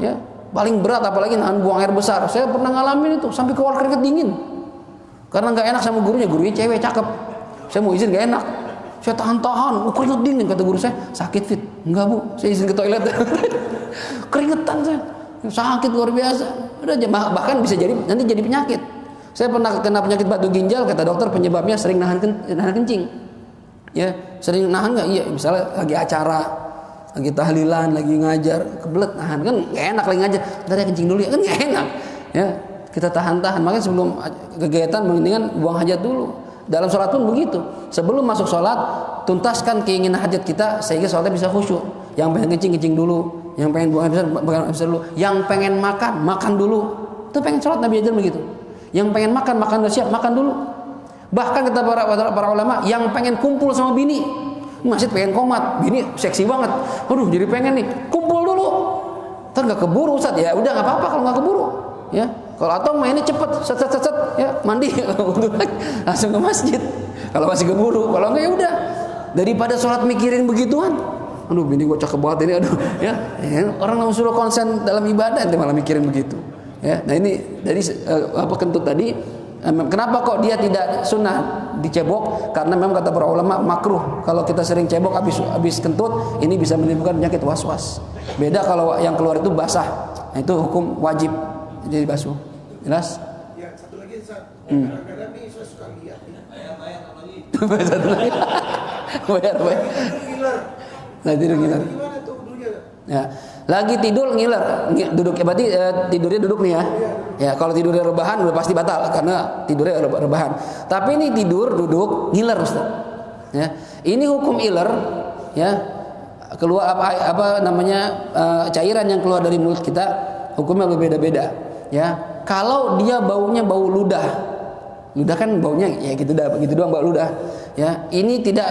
ya. Paling berat apalagi nahan buang air besar. Saya pernah ngalamin itu sampai keluar keringat dingin. Karena nggak enak sama gurunya cewek cakep. Saya mau izin nggak enak. Saya tahan-tahan, keringat dingin kata guru saya. Sakit Fit? Enggak Bu, saya izin ke toilet. Keringetan saya. Sakit luar biasa. Udah bahkan bisa jadi nanti jadi penyakit. Saya pernah kena penyakit batu ginjal, kata dokter penyebabnya sering nahan kencing. Ya, sering nahan nggak? Iya, misalnya lagi acara, lagi tahlilan, lagi ngajar, kebelet nahan kan nggak enak lagi ngajar. Ntar ya kencing dulu ya kan nggak enak. Ya, kita tahan-tahan. Makanya sebelum kegiatan mendingan buang hajat dulu. Dalam sholat pun begitu. Sebelum masuk sholat, tuntaskan keinginan hajat kita sehingga sholatnya bisa khusyuk. Yang pengen kencing dulu, yang pengen buang air besar dulu, yang pengen makan dulu. Itu pengen sholat Nabi ajar begitu. Yang pengen makan udah siap, makan dulu. Bahkan kata para ulama, yang pengen kumpul sama bini, masih pengen komat, bini seksi banget. Aduh, jadi pengen nih, kumpul dulu. Ntar nggak keburu Ustaz, ya udah nggak apa-apa kalau nggak keburu. Ya, kalau atau mainnya cepet, set, ya mandi, langsung ke masjid. Kalau masih keburu, kalau enggak ya udah. Daripada sholat mikirin begituan, aduh bini gua cakep banget ini, aduh, ya orang yang suruh konsen dalam ibadah, nanti malah mikirin begitu. Ya, nah ini dari apa kentut tadi. Kenapa kok dia tidak sunnah dicebok? Karena memang kata para ulama makruh. Kalau kita sering cebok habis kentut, ini bisa menimbulkan penyakit was-was. Beda kalau yang keluar itu basah, nah, itu hukum wajib jadi basuh. Jelas? Ya, satu lagi kadang-kadang nih saya suka lihat nih. Satu lagi. Bayar. Ngiler. Nah, tidur ngiler. Gimana tuh wudunya? Ya, lagi tidur ngiler, duduk berarti tidurnya duduk nih ya. Ya, kalau tidurnya rebahan udah pasti batal karena tidurnya rebahan. Tapi ini tidur duduk ngiler Ustaz. Ya. Ini hukum iler ya. Keluar apa namanya cairan yang keluar dari mulut kita hukumnya berbeda-beda ya. Kalau dia baunya bau ludah. Ludah kan baunya ya gitu doang bau ludah ya. Ini tidak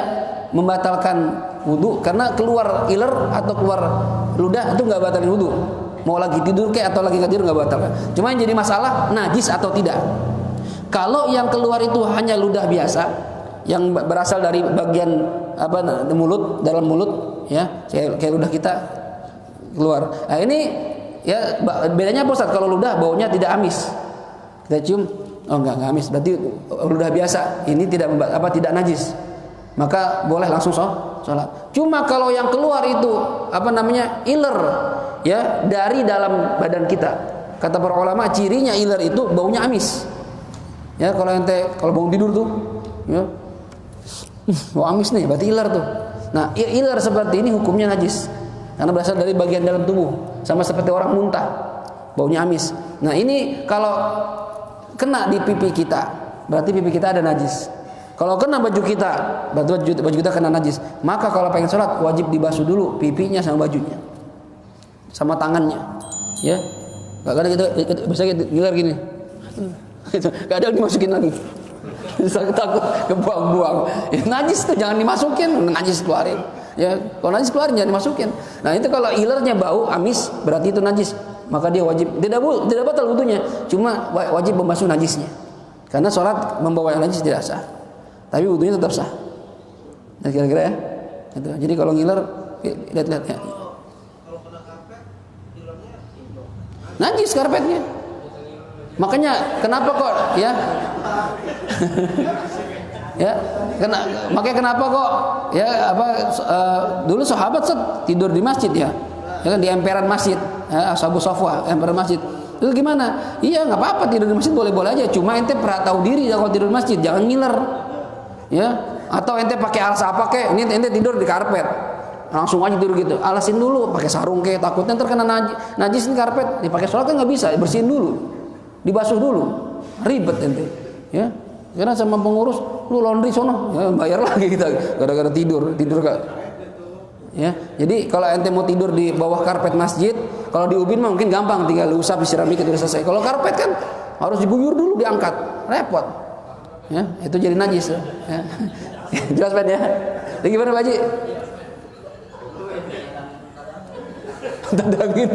membatalkan wudu karena keluar iler atau keluar ludah itu nggak batalin wudu. Mau lagi tidur kayak atau lagi nggak tidur nggak batalkan. Cuma yang jadi masalah najis atau tidak. Kalau yang keluar itu hanya ludah biasa yang berasal dari bagian apa mulut, dalam mulut ya, kayak ludah kita keluar. Nah ini ya bedanya apa Ustaz? Kalau ludah baunya tidak amis. Kita cium, oh enggak amis. Berarti ludah biasa. Ini tidak tidak najis. Maka boleh langsung sholat. Cuma kalau yang keluar itu apa namanya iler ya dari dalam badan kita. Kata para ulama cirinya iler itu baunya amis. Ya kalau bangun tidur tuh ya bau amis nih berarti iler tuh. Nah iler seperti ini hukumnya najis karena berasal dari bagian dalam tubuh sama seperti orang muntah baunya amis. Nah ini kalau kena di pipi kita berarti pipi kita ada najis. Kalau kena baju kita, berarti baju kita kena najis. Maka kalau pengen sholat wajib dibasuh dulu pipinya sama bajunya, sama tangannya, ya. Gak ada kita bisa ngiler gini, gak ada dimasukin lagi. Takut kebuang-buang. Ya, najis tuh jangan dimasukin, najis keluarin. Ya, kalau najis keluarin jangan dimasukin. Nah itu kalau ilernya bau amis berarti itu najis. Maka dia wajib tidak batal wudunya, cuma wajib membasuh najisnya. Karena sholat membawa yang najis tidak sah. Tapi wudunya tetap sah. Nah, kira-kira ya. Gitu. Jadi kalau ngiler lihat-lihat ya. Kalau kena karpet, hilangnya Najis karpetnya. Makanya kenapa kok ya? Ya, makanya kenapa kok ya dulu sahabat tidur di masjid ya. Ya kan di emperan masjid, ya, Ashabu Safwa, emperan masjid. Itu gimana? Iya, nggak apa-apa tidur di masjid boleh-boleh aja. Cuma ente pernah tahu diri ya kalau tidur di masjid, jangan ngiler. Ya, atau ente pakai alas apa kek? Ini ente tidur di karpet. Langsung aja tidur gitu. Alasin dulu, pakai sarung kek, takutnya terkena najis di karpet. Dipakai sholat kan nggak bisa, bersihin dulu. Dibasuh dulu. Ribet ente. Ya. Karena sama pengurus, lu laundry sono, ya, bayar lagi kita gara-gara tidur kak. Ya, jadi kalau ente mau tidur di bawah karpet masjid, kalau di ubin mah mungkin gampang, tinggal usap disiram dikit udah selesai. Kalau karpet kan harus diguyur dulu, diangkat, repot. Ya, itu jadi najis. Ya. Jelas Ben ya. Jadi gimana Pak Haji? Tandangin.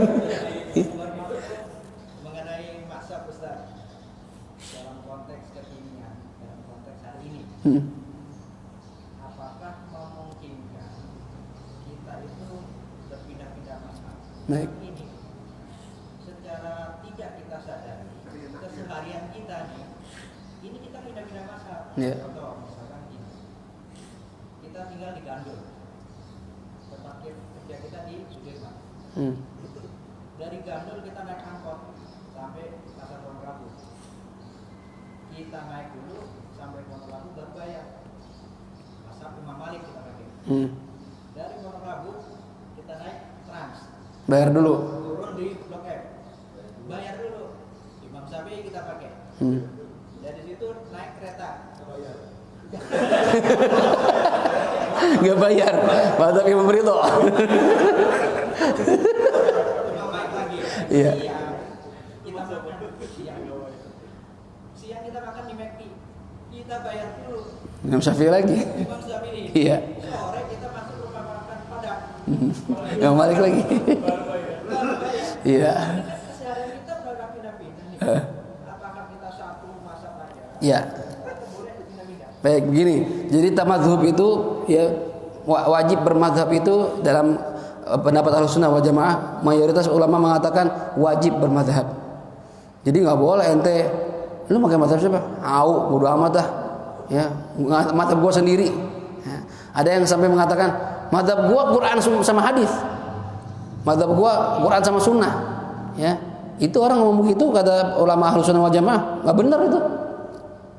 Mengenai masa Ustaz dalam konteks kekinian, dalam konteks hari ini, apakah memungkinkan Baik. Ini secara tidak kita sadari keseharian kita nih, ini kita pindah-pindah mazhab. Iya. Contoh misalkan ini, kita tinggal di Gandul, tempat kerja kita di Sudirman. Dari Gandul kita naik angkot sampai Pasar Pondok. Kita naik dulu sampai Pondok baru bayar. Mazhab Imam Malik kita pakai. Dari Pondok kita naik Trans. Bayar dulu. Turun di Blok M. Bayar dulu. Imam Syafi'i kita pakai. Dari situ naik kereta. Bayar. Nggak bayar. Mantap Imam Ridho. Imam Malik lagi. Iya. Kita makan siang. Siang kita makan di McD. Kita bayar dulu. Imam Syafi'i lagi. Imam Syafi'i. Iya. Sore kita masuk rumah makan Padang. Imam Malik lagi. Iya. Keseharian kita udah pindah-pindah nih. Apakah kita satu masa aja? Iya. Kita boleh pindah-pindah. Baik, begini. Jadi tamadhub itu ya wajib bermadhab itu dalam pendapat Ahlussunnah wal Jamaah, mayoritas ulama mengatakan wajib bermadhab. Jadi nggak boleh ente lu pakai madhab siapa? Bodo amat dah. Ya, madhab gua sendiri. Ya. Ada yang sampai mengatakan madhab gua Quran sama hadis. Madhab gua Quran sama sunnah. Ya, itu orang ngomong begitu kata ulama Ahlussunnah wal Jamaah nggak benar itu.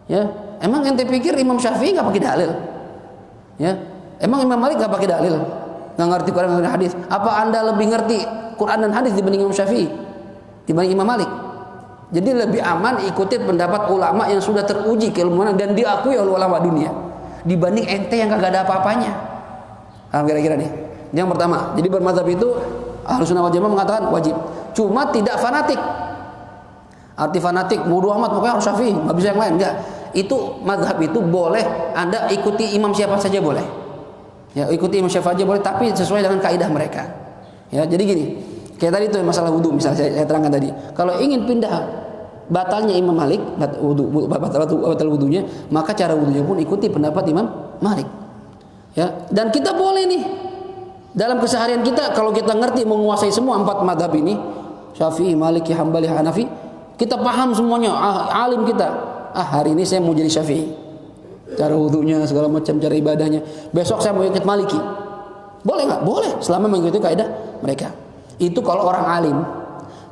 Ya, emang ente pikir Imam Syafi'i nggak pakai dalil? Ya, emang Imam Malik nggak pakai dalil? Nggak ngerti Quran dan hadis? Apa anda lebih ngerti Quran dan hadis dibanding Imam Syafi'i? Dibanding Imam Malik? Jadi lebih aman ikuti pendapat ulama yang sudah teruji keilmuan dan diakui oleh ulama dunia dibanding ente yang kagak ada apa-apanya. Kira-kira nih. Yang pertama, jadi bermadzhab itu Ahlussunnah wal Jamaah mengatakan wajib. Cuma tidak fanatik. Arti fanatik bodo amat pokoknya harus Syafi'i, nggak bisa yang lain, enggak. Itu mazhab itu boleh Anda ikuti imam siapa saja boleh. Ya, ikuti imam siapa saja boleh tapi sesuai dengan kaidah mereka. Ya, jadi gini. Kayak tadi itu masalah wudu misalnya saya terangkan tadi. Kalau ingin pindah batalnya Imam Malik, batal wudunya, maka cara wudunya pun ikuti pendapat Imam Malik. Ya, dan kita boleh nih dalam keseharian kita kalau kita ngerti menguasai semua 4 mazhab ini, Syafi'i, Maliki, Hambali, Hanafi, kita paham semuanya, alim kita. Hari ini saya mau jadi Syafi'i. Cara wudunya segala macam, cara ibadahnya. Besok saya mau ikut Maliki. Boleh nggak? Boleh, selama mengikuti kaidah mereka. Itu kalau orang alim.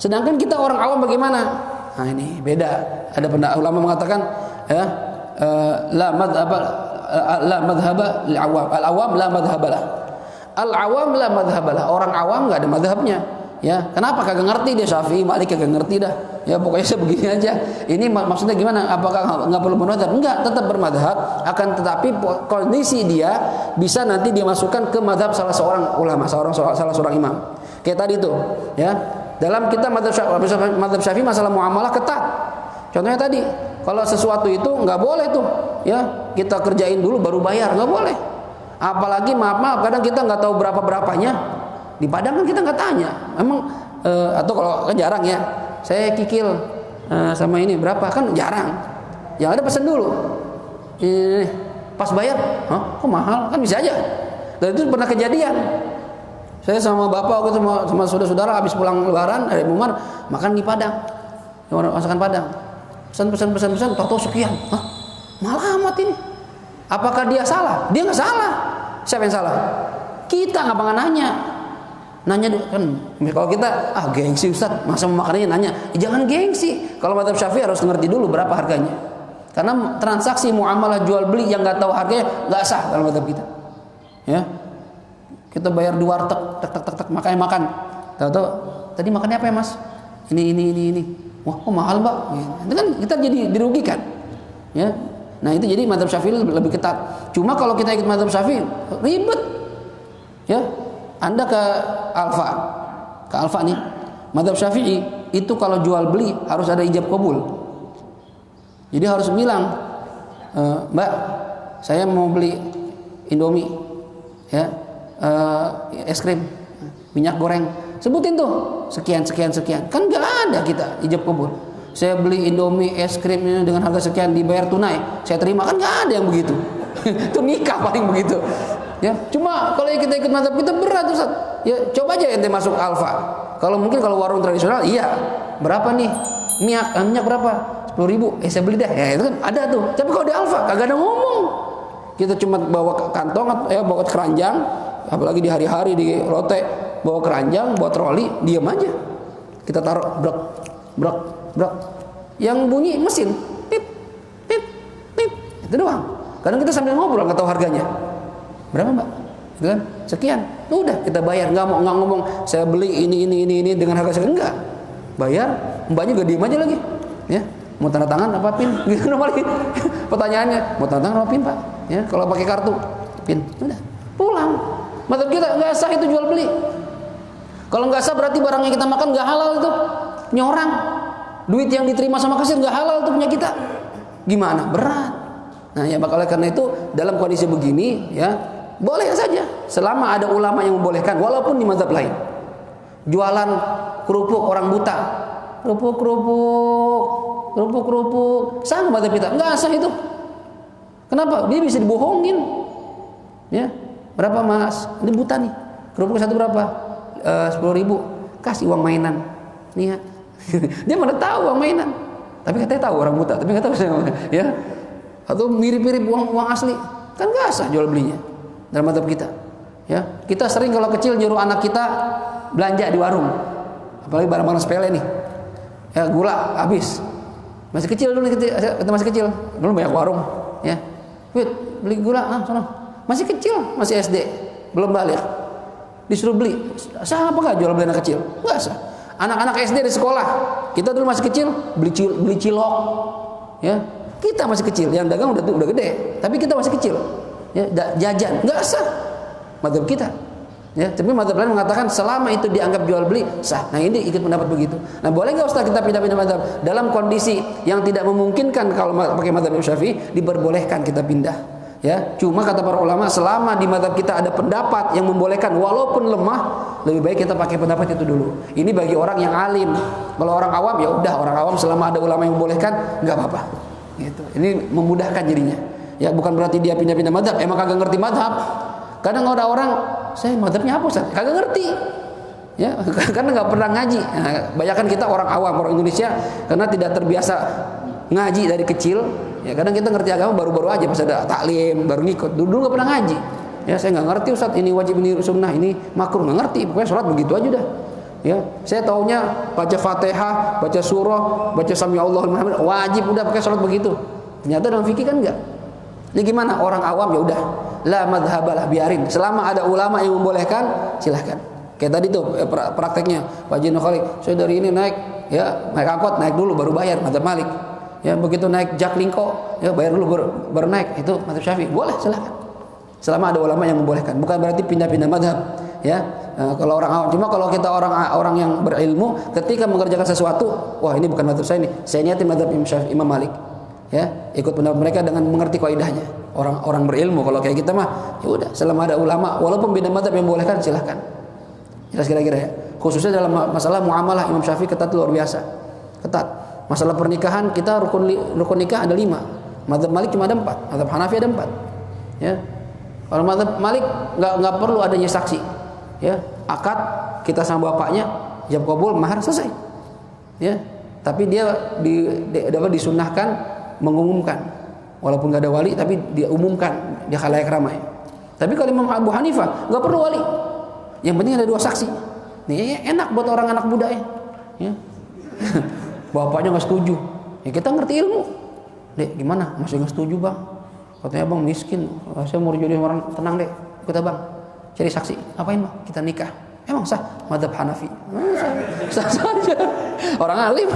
Sedangkan kita orang awam bagaimana? Nah ini beda. Ada ulama mengatakan ya la madhhaba lil awam. Al awam la madhhabalah. Al awam la madhhabalah. Orang awam enggak ada madhabnya. Ya, kenapa kagak ngerti dia Syafi'i, Malik kagak ngerti dah. Ya pokoknya sebegini aja. Ini maksudnya gimana? Apakah enggak perlu bermadhab? Enggak, tetap bermadhab. Akan tetapi kondisi dia bisa nanti dimasukkan ke madhab salah seorang ulama, salah seorang imam. Kayak tadi tuh, ya. Dalam kita madhab Syafi'i masalah muamalah ketat. Contohnya tadi, kalau sesuatu itu nggak boleh tuh, ya kita kerjain dulu baru bayar, nggak boleh. Apalagi maaf kadang kita nggak tahu berapanya. Di Padang kan kita nggak tanya, emang atau kalau kan jarang ya, saya kikil sama ini berapa kan jarang. Yang ada pesan dulu, pas bayar, kok mahal kan bisa aja. Dan itu pernah kejadian. Saya sama bapak waktu sama saudara-saudara habis pulang lebaran dari Umar makan di Padang. Masakan Padang. Pesan, tahu sekian. Mahal amat ini. Apakah dia salah? Dia nggak salah. Siapa yang salah? Kita nggak pernah nanya. Nanya kan kalau kita gengsi Ustaz, masa mau makannya nanya. Jangan gengsi. Kalau mazhab Syafi'i harus ngerti dulu berapa harganya. Karena transaksi muamalah jual beli yang nggak tahu harganya nggak sah dalam mazhab kita. Ya. Kita bayar di warteg, tak makan. Tahu tadi makannya apa ya Mas? Ini. Wah, kok mahal Mbak? Itu kan kita jadi dirugikan. Ya. Nah, itu jadi mazhab Syafi'i lebih ketat. Cuma kalau kita ikut mazhab Syafi'i ribet. Ya. Anda ke Alfa nih. Mazhab Syafi'i itu kalau jual beli harus ada ijab qabul. Jadi harus bilang, Mbak, saya mau beli Indomie. Ya. Es krim, minyak goreng, sebutin tuh sekian. Kan nggak ada kita ijab kabul. Saya beli Indomie es krim dengan harga sekian dibayar tunai, saya terima, kan nggak ada yang begitu. Itu nikah paling begitu. Ya, cuma kalau kita ikut mazhab kita berat Ustaz. Ya, coba aja ente masuk Alfa. Kalau mungkin kalau warung tradisional iya. Berapa nih? Minyak berapa? 10.000. Saya beli dah. Ya, itu kan ada tuh. Tapi kalau di Alfa kagak ada ngomong. Kita cuma bawa kantong bawa keranjang, apalagi di hari-hari di lote, bawa keranjang, bawa troli, diam aja. Kita taruh brak brak brak. Yang bunyi mesin. Pip pip pip. Itu doang. Kadang kita sambil ngobrol nggak tahu harganya. Berapa Mbak? Itu kan sekian. Udah kita bayar, nggak ngomong saya beli ini dengan harga sekian, enggak. Bayar, mbaknya gak diem aja lagi. Ya, mau tanda tangan apa pin? Gitu normalnya. Pertanyaannya, mau tanda tangan apa pin Pak? Ya, kalau pakai kartu pin, udah pulang. Mazhab kita nggak sah itu jual beli. Kalau nggak sah berarti barang yang kita makan nggak halal itu. Nyorang. Duit yang diterima sama kasir nggak halal itu punya kita. Gimana? Berat. Nah, ya oleh karena itu dalam kondisi begini ya boleh saja selama ada ulama yang membolehkan walaupun di mazhab lain. Jualan kerupuk orang buta, kerupuk sama mazhab kita nggak sah itu. Kenapa? Dia bisa dibohongin. Ya, berapa Mas? Ini buta nih. Kerupuk satu berapa? 10.000. Kasih uang mainan. Nih ya. Dia mana tahu uang mainan. Tapi katanya tahu orang buta, tapi nggak tahu ya. Atau mirip-mirip uang asli. Kan nggak sah jual belinya dalam mazhab kita. Ya, kita sering kalau kecil nyuruh anak kita belanja di warung. Apalagi barang-barang sepele nih. Ya, gula habis. Masih kecil dulu kita masih kecil, belum banyak warung, ya. Wait, beli gula, sana. Masih kecil, masih SD, belum balik. Disuruh beli. Sah apa enggak jual beli anak kecil? Enggak sah. Anak-anak SD di sekolah, kita dulu masih kecil, beli cilok. Ya. Kita masih kecil, yang dagang udah gede, tapi kita masih kecil. Ya, jajan, enggak sah. Mazhab kita. Ya, tapi mazhab lain mengatakan selama itu dianggap jual beli sah. Nah, ini ikut pendapat begitu. Nah, boleh enggak Ustaz kita pindah-pindah mazhab dalam kondisi yang tidak memungkinkan kalau pakai mazhab Imam Syafi'i diperbolehkan kita pindah. Ya, cuma kata para ulama selama di mazhab kita ada pendapat yang membolehkan walaupun lemah, lebih baik kita pakai pendapat itu dulu. Ini bagi orang yang alim. Kalau orang awam ya udah, orang awam selama ada ulama yang membolehkan enggak apa-apa. Gitu. Ini memudahkan jadinya. Ya, bukan berarti dia pindah-pindah mazhab, emang kagak ngerti mazhab. Kadang ada orang, saya mazhabnya apa Ustaz? Kagak ngerti. Ya, karena nggak pernah ngaji. Nah, banyakan kita orang awam, orang Indonesia karena tidak terbiasa ngaji dari kecil. Ya, kadang kita ngerti agama baru-baru aja pas ada taklim, baru ngikut. Dulu nggak pernah ngaji. Ya, saya nggak ngerti Ustaz, ini wajib, ini sunnah, ini makruh, nggak ngerti. Pokoknya sholat begitu aja dah. Ya, saya taunya baca Fatihah, baca surah, baca Sami Allahu liman hamidah, wajib udah pakai sholat begitu. Ternyata dalam fikih kan enggak. Ini gimana? Orang awam ya udah, la madhabalah, biarin. Selama ada ulama yang membolehkan, silahkan. Kayak tadi tuh prakteknya Pak Jino Khalid, saya dari ini naik angkot, naik dulu baru bayar, mazhab Malik. Ya, begitu naik Jaklingko, ya bayar dulu baru naik, itu mazhab Syafi'i. Boleh, silahkan. Selama ada ulama yang membolehkan, bukan berarti pindah-pindah mazhab. Ya, kalau orang awam, cuma kalau kita orang yang berilmu, ketika mengerjakan sesuatu, wah ini bukan mazhab saya nih, saya niatin mazhab Imam Malik. Ya, ikut pendapat mereka dengan mengerti kaidahnya. Orang berilmu, kalau kayak kita mah, ya udah, selama ada ulama, walaupun beda mazhab yang membolehkan, silahkan. Jelas kira-kira ya. Khususnya dalam masalah muamalah Imam Syafi'i ketat luar biasa, ketat. Masalah pernikahan kita rukun nikah ada 5, mazhab Malik cuma ada 4, mazhab Hanafi ada 4. Ya, kalau mazhab Malik nggak perlu adanya saksi. Ya, akad kita sama bapaknya, jab kabul, mahar, selesai. Ya, tapi dia dapat disunahkan mengumumkan, walaupun nggak ada wali, tapi dia umumkan di khalayak ramai. Tapi kalau Imam Abu Hanifah nggak perlu wali, yang penting ada 2 saksi. Nih enak buat orang anak muda ya. Bapaknya nggak setuju, ya kita ngerti ilmu. Dek, gimana? Masih nggak setuju bang? Katanya bang miskin, saya mau jodohin orang, tenang deh, ikut abang. Cari saksi, apain bang? Kita nikah. Emang sah? Mazhab Hanafi. Sah saja. Orang alim,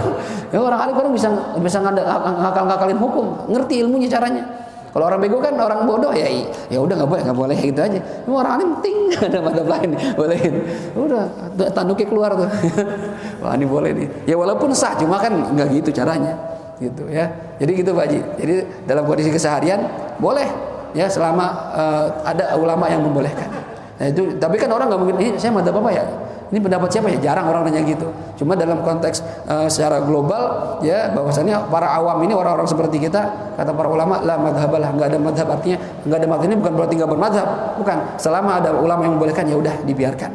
ya orang alim kan bisa ngakal-ngakalin hukum, ngerti ilmunya caranya. Kalau orang bego kan orang bodoh ya udah nggak boleh gitu aja. Cuma orang alim penting ada mazhab lain bolehin. Udah tanduknya keluar tuh. Wah ini boleh nih. Ya walaupun sah, cuma kan nggak gitu caranya, gitu ya. Jadi gitu Pak Haji. Jadi dalam kondisi keseharian boleh ya selama ada ulama yang membolehkan. Nah itu, tapi kan orang nggak mungkin, ini saya mazhab apa ya? Ini pendapat siapa ya? Jarang orang nanya gitu. Cuma dalam konteks secara global ya, bahwasannya para awam ini orang-orang seperti kita, kata para ulama, la madhabalah, enggak ada madhab, artinya enggak ada madhab ini bukan berarti enggak bermadhab, bukan. Selama ada ulama yang membolehkan ya udah dibiarkan.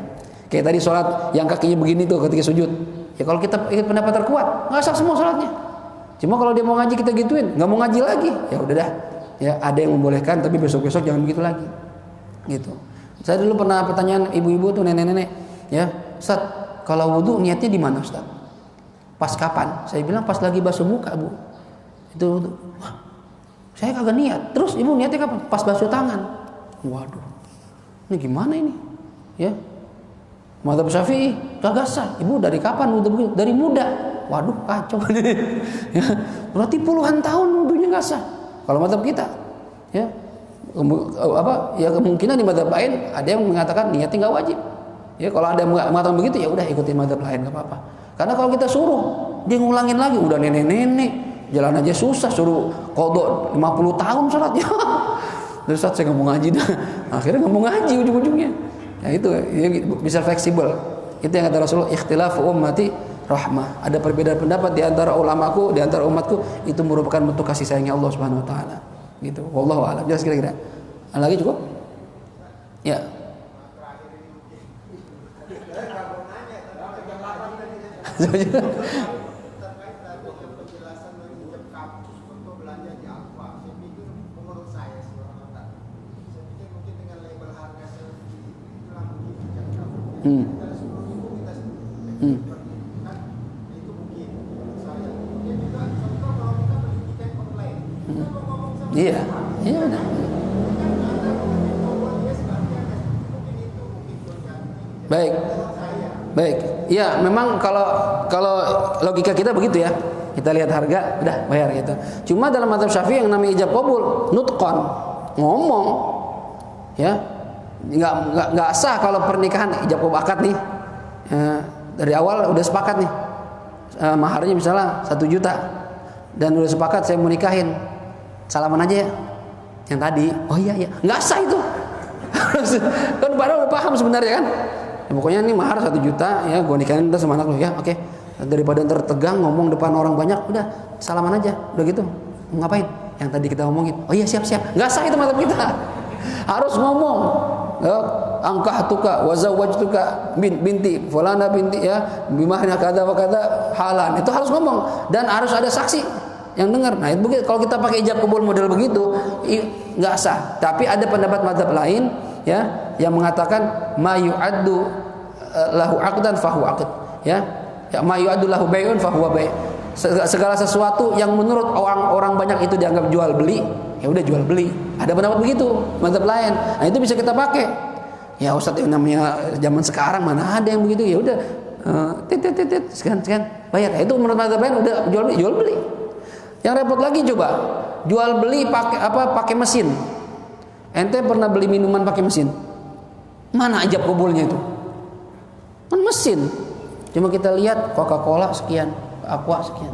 Kayak tadi sholat yang kakinya begini tuh ketika sujud. Ya kalau kita ikut pendapat terkuat, enggak sah semua sholatnya. Cuma kalau dia mau ngaji kita gituin, enggak mau ngaji lagi, ya udah dah. Ya ada yang membolehkan, tapi besok-besok jangan begitu lagi. Gitu. Saya dulu pernah pertanyaan ibu-ibu tuh, nenek-nenek, ya, Ustaz, kalau wudu niatnya di mana, Ustaz? Pas kapan? Saya bilang pas lagi basuh muka, Bu. Itu wudu. Wah, saya kagak niat. Terus ibu niatnya kapan? Pas basuh tangan. Waduh. Ini gimana ini? Ya. Mazhab Syafi'i kagak sah. Ibu dari kapan wudu begitu? Dari muda. Waduh, kacau. Ya. Berarti puluhan tahun wudunya enggak sah. Kalau mazhab kita, ya. Ya kemungkinan di mazhab lain ada yang mengatakan niatnya nggak wajib. Ya kalau ada yang mengatakan begitu ya udah ikutin mazhab lain nggak apa-apa. Karena kalau kita suruh dia ngulangin lagi, udah nenek-nenek jalan aja susah, suruh qadha 50 tahun sholatnya. Terus Ustaz saya nggak mau ngaji dah. Akhirnya nggak mau ngaji ujung-ujungnya. Ya itu ya, bisa fleksibel. Itu yang kata Rasulullah, ikhtilafu ummati rahmah. Ada perbedaan pendapat di antara ulamaku, di antara umatku, itu merupakan bentuk kasih sayangnya Allah Subhanahu wa taala. Gitu. Wallahu a'lam. Jelas kira-kira. Ada lagi cukup? Ya. Iya, iya benar. Baik, baik. Ya, memang kalau logika kita begitu ya. Kita lihat harga, udah bayar gitu. Cuma dalam mazhab Syafi'i yang namanya ijab qabul, nutqan, ngomong, ya, nggak sah kalau pernikahan ijab qabul akad nih. Dari awal udah sepakat nih, maharnya misalnya 1 juta, dan udah sepakat saya mau nikahin. Salaman aja ya yang tadi. Oh iya nggak sah itu. Kan padahal udah paham sebenarnya kan ya, pokoknya ini mahar 1 juta ya, gue nikahin sama anak lu ya, oke. Daripada ntar tegang ngomong depan orang banyak, udah salaman aja, udah gitu. Ngapain yang tadi kita ngomongin? Oh iya siap, nggak sah itu mazhab kita. Harus ngomong ya, angkahtuka wa zawwajtuka binti fulana binti ya bimahna kadza wa kadza halan. Itu harus ngomong dan harus ada saksi yang dengar. Nah, itu kalau kita pakai ijab qabul model begitu nggak sah. Tapi ada pendapat mazhab lain ya yang mengatakan ma yu'addu lahu 'aqdan fahu 'aqd ya. Ya ma yu'addu lahu bai'un fahuwa bai'. Segala sesuatu yang menurut orang banyak itu dianggap jual beli, ya udah jual beli. Ada pendapat begitu mazhab lain. Nah, itu bisa kita pakai. Ya Ustaz, yang namanya zaman sekarang mana ada yang begitu, ya udah sekian bayar. Nah, itu menurut mazhab lain udah jual beli. Yang repot lagi coba jual beli pakai mesin. Ente pernah beli minuman pakai mesin? Mana ijab qabulnya itu? Kan mesin. Cuma kita lihat Coca-Cola sekian, Aqua sekian.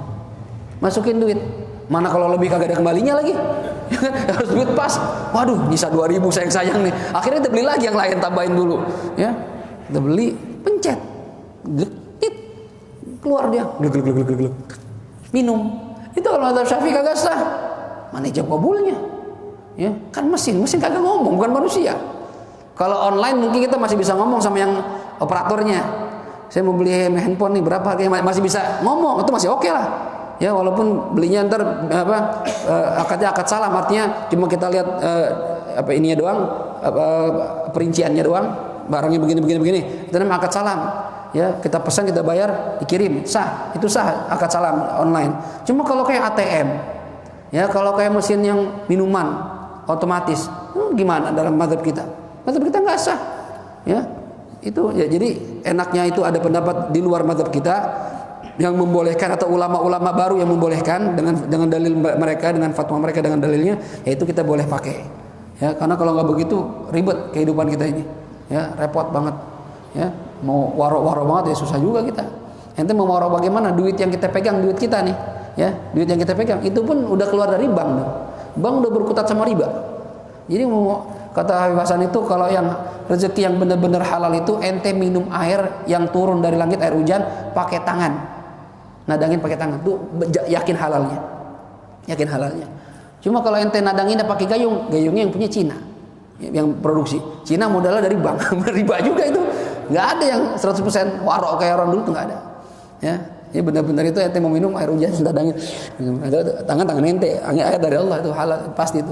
Masukin duit. Mana kalau lebih kagak ada kembalinya lagi. Harus duit pas. Waduh, nyisa 2.000 sayang nih. Akhirnya kita beli lagi yang lain, tambahin dulu, ya. Kita beli, pencet. Gletit. Keluar dia. Glek. Minum. Itu kalau mazhab Syafi'i kagak sah. Mana ijab qabulnya? Ya, kan mesin kagak ngomong, bukan manusia. Kalau online mungkin kita masih bisa ngomong sama yang operatornya. Saya mau beli handphone nih berapa harganya, masih bisa ngomong, itu masih oke lah. Ya, walaupun belinya ntar akadnya akad salam, artinya cuma kita lihat ininya doang, perinciannya doang, barangnya begini. Itu namanya akad salam. Ya, kita pesan, kita bayar, dikirim, sah. Itu sah akad salam online. Cuma kalau kayak ATM, ya kalau kayak mesin yang minuman otomatis, gimana dalam mazhab kita? Mazhab kita nggak sah. Ya, itu ya, jadi enaknya itu ada pendapat di luar mazhab kita yang membolehkan, atau ulama-ulama baru yang membolehkan dengan dalil mereka, dengan fatwa mereka, dengan dalilnya, yaitu kita boleh pakai. Ya, karena kalau nggak begitu ribet kehidupan kita ini. Ya, repot banget. Ya, mau waro-waro banget ya susah juga kita. Ente mau waro bagaimana? Duit yang kita pegang, duit kita nih, ya, duit yang kita pegang itu pun udah keluar dari bank. Bank udah berkutat sama riba. Jadi Kata Habib Hasan itu kalau yang rezeki yang benar-benar halal itu ente minum air yang turun dari langit, air hujan pakai tangan. Nadangin pakai tangan tuh yakin halalnya. Yakin halalnya. Cuma kalau ente nadanginnya pakai gayung, gayungnya yang punya Cina. Yang produksi. Cina modalnya dari bank, riba juga itu. Enggak ada yang 100% warok kayak orang dulu tuh enggak ada. Ya. Ini benar-benar itu ente mau minum air hujan nadangin. Tangan ente, ayat dari Allah itu halal pasti itu.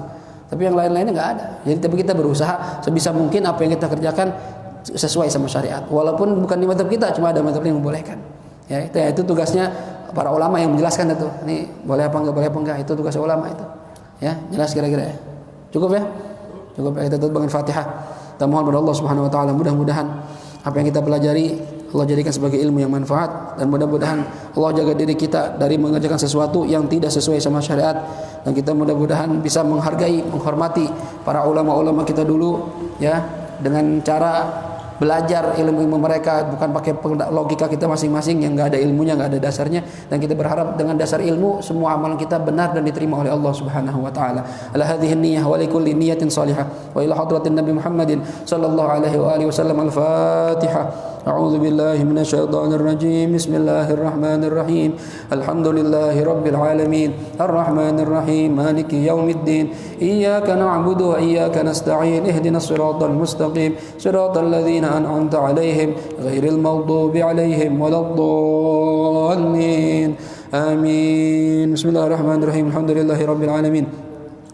Tapi yang lain-lainnya nggak ada. Jadi tapi kita berusaha sebisa mungkin apa yang kita kerjakan sesuai sama syariat. Walaupun bukan di mazhab kita, cuma ada mazhab yang membolehkan. Ya itu tugasnya para ulama yang menjelaskan itu. Ini boleh apa enggak, itu tugas ulama itu. Ya jelas kira-kira ya. Cukup ya? Cukup ya, kita tutup dengan Fatihah. Kita mohon kepada Allah Subhanahu Wa Taala mudah-mudahan apa yang kita pelajari Allah jadikan sebagai ilmu yang manfaat, dan mudah-mudahan Allah jaga diri kita dari mengerjakan sesuatu yang tidak sesuai sama syariat, dan kita mudah-mudahan bisa menghargai, menghormati para ulama-ulama kita dulu ya, dengan cara belajar ilmu-ilmu mereka, bukan pakai logika kita masing-masing yang enggak ada ilmunya, enggak ada dasarnya, dan kita berharap dengan dasar ilmu semua amalan kita benar dan diterima oleh Allah Subhanahu wa taala. Ala hadhihi niyyah wa likulli niyyatin salihah wa ila hadratin Nabi Muhammadin sallallahu alaihi wa alihi wasallam. Al-Fatihah. أعوذ بالله من الشيطان الرجيم. بسم الله الرحمن الرحيم. الحمد لله رب العالمين الرحمن الرحيم مالك يوم الدين إياك نعبد وإياك نستعين اهدنا الصراط المستقيم صراط الذين أنعمت عليهم غير المغضوب عليهم ولا الضالين آمين. بسم الله الرحمن الرحيم. الحمد لله رب العالمين.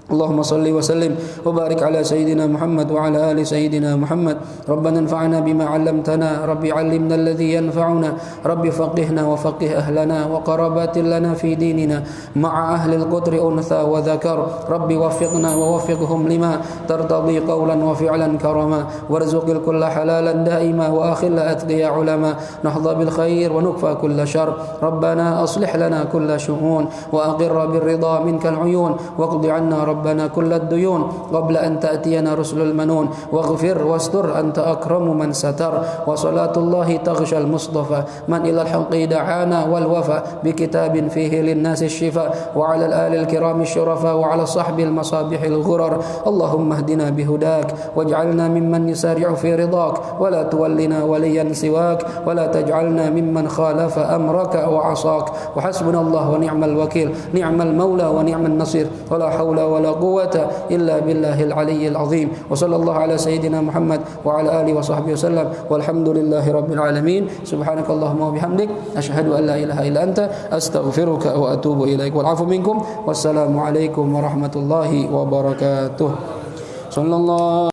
اللهم صل وسلم وبارك على سيدنا محمد وعلى آل سيدنا محمد. ربنا انفعنا بما علمتنا. رب علمنا الذي ينفعنا. رب فقهنا وفقه أهلنا وقرابات لنا في ديننا مع أهل القدر أنثى وذكر. رب وفقنا ووفقهم لما ترتضي قولا وفعلا كرما. وارزق الكل حلالا دائما وأخل أتقياء علما. نحظى بالخير ونكفى كل شر. ربنا أصلح لنا كل شؤون وأقر بالرضا منك العيون. واقض عنا ربنا كل الديون قبل أن تأتينا رسل المنون. واغفر واستر أنت أكرم من ستر. وصلاة الله تغشى المصطفى من إلى الحق دعانا والوفى بكتاب فيه للناس الشفاء. وعلى الآل الكرام الشرفاء وعلى الصحب المصابيح الغرر. اللهم اهدنا بهداك واجعلنا ممن يسارع في رضاك ولا تولنا وليا سواك ولا تجعلنا ممن خالف أمرك وعصاك. وحسبنا الله ونعم الوكيل نعم المولى ونعم النصير ولا حول ولا قوة إلا بالله العلي العظيم. وصلى الله على سيدنا محمد وعلى آله وصحبه وسلم والحمد لله رب العالمين. سبحانك اللهم وبحمدك أشهد أن لا إله إلا أنت أستغفرك وأتوب إليك والعفو منكم والسلام عليكم ورحمة الله وبركاته. صلى الله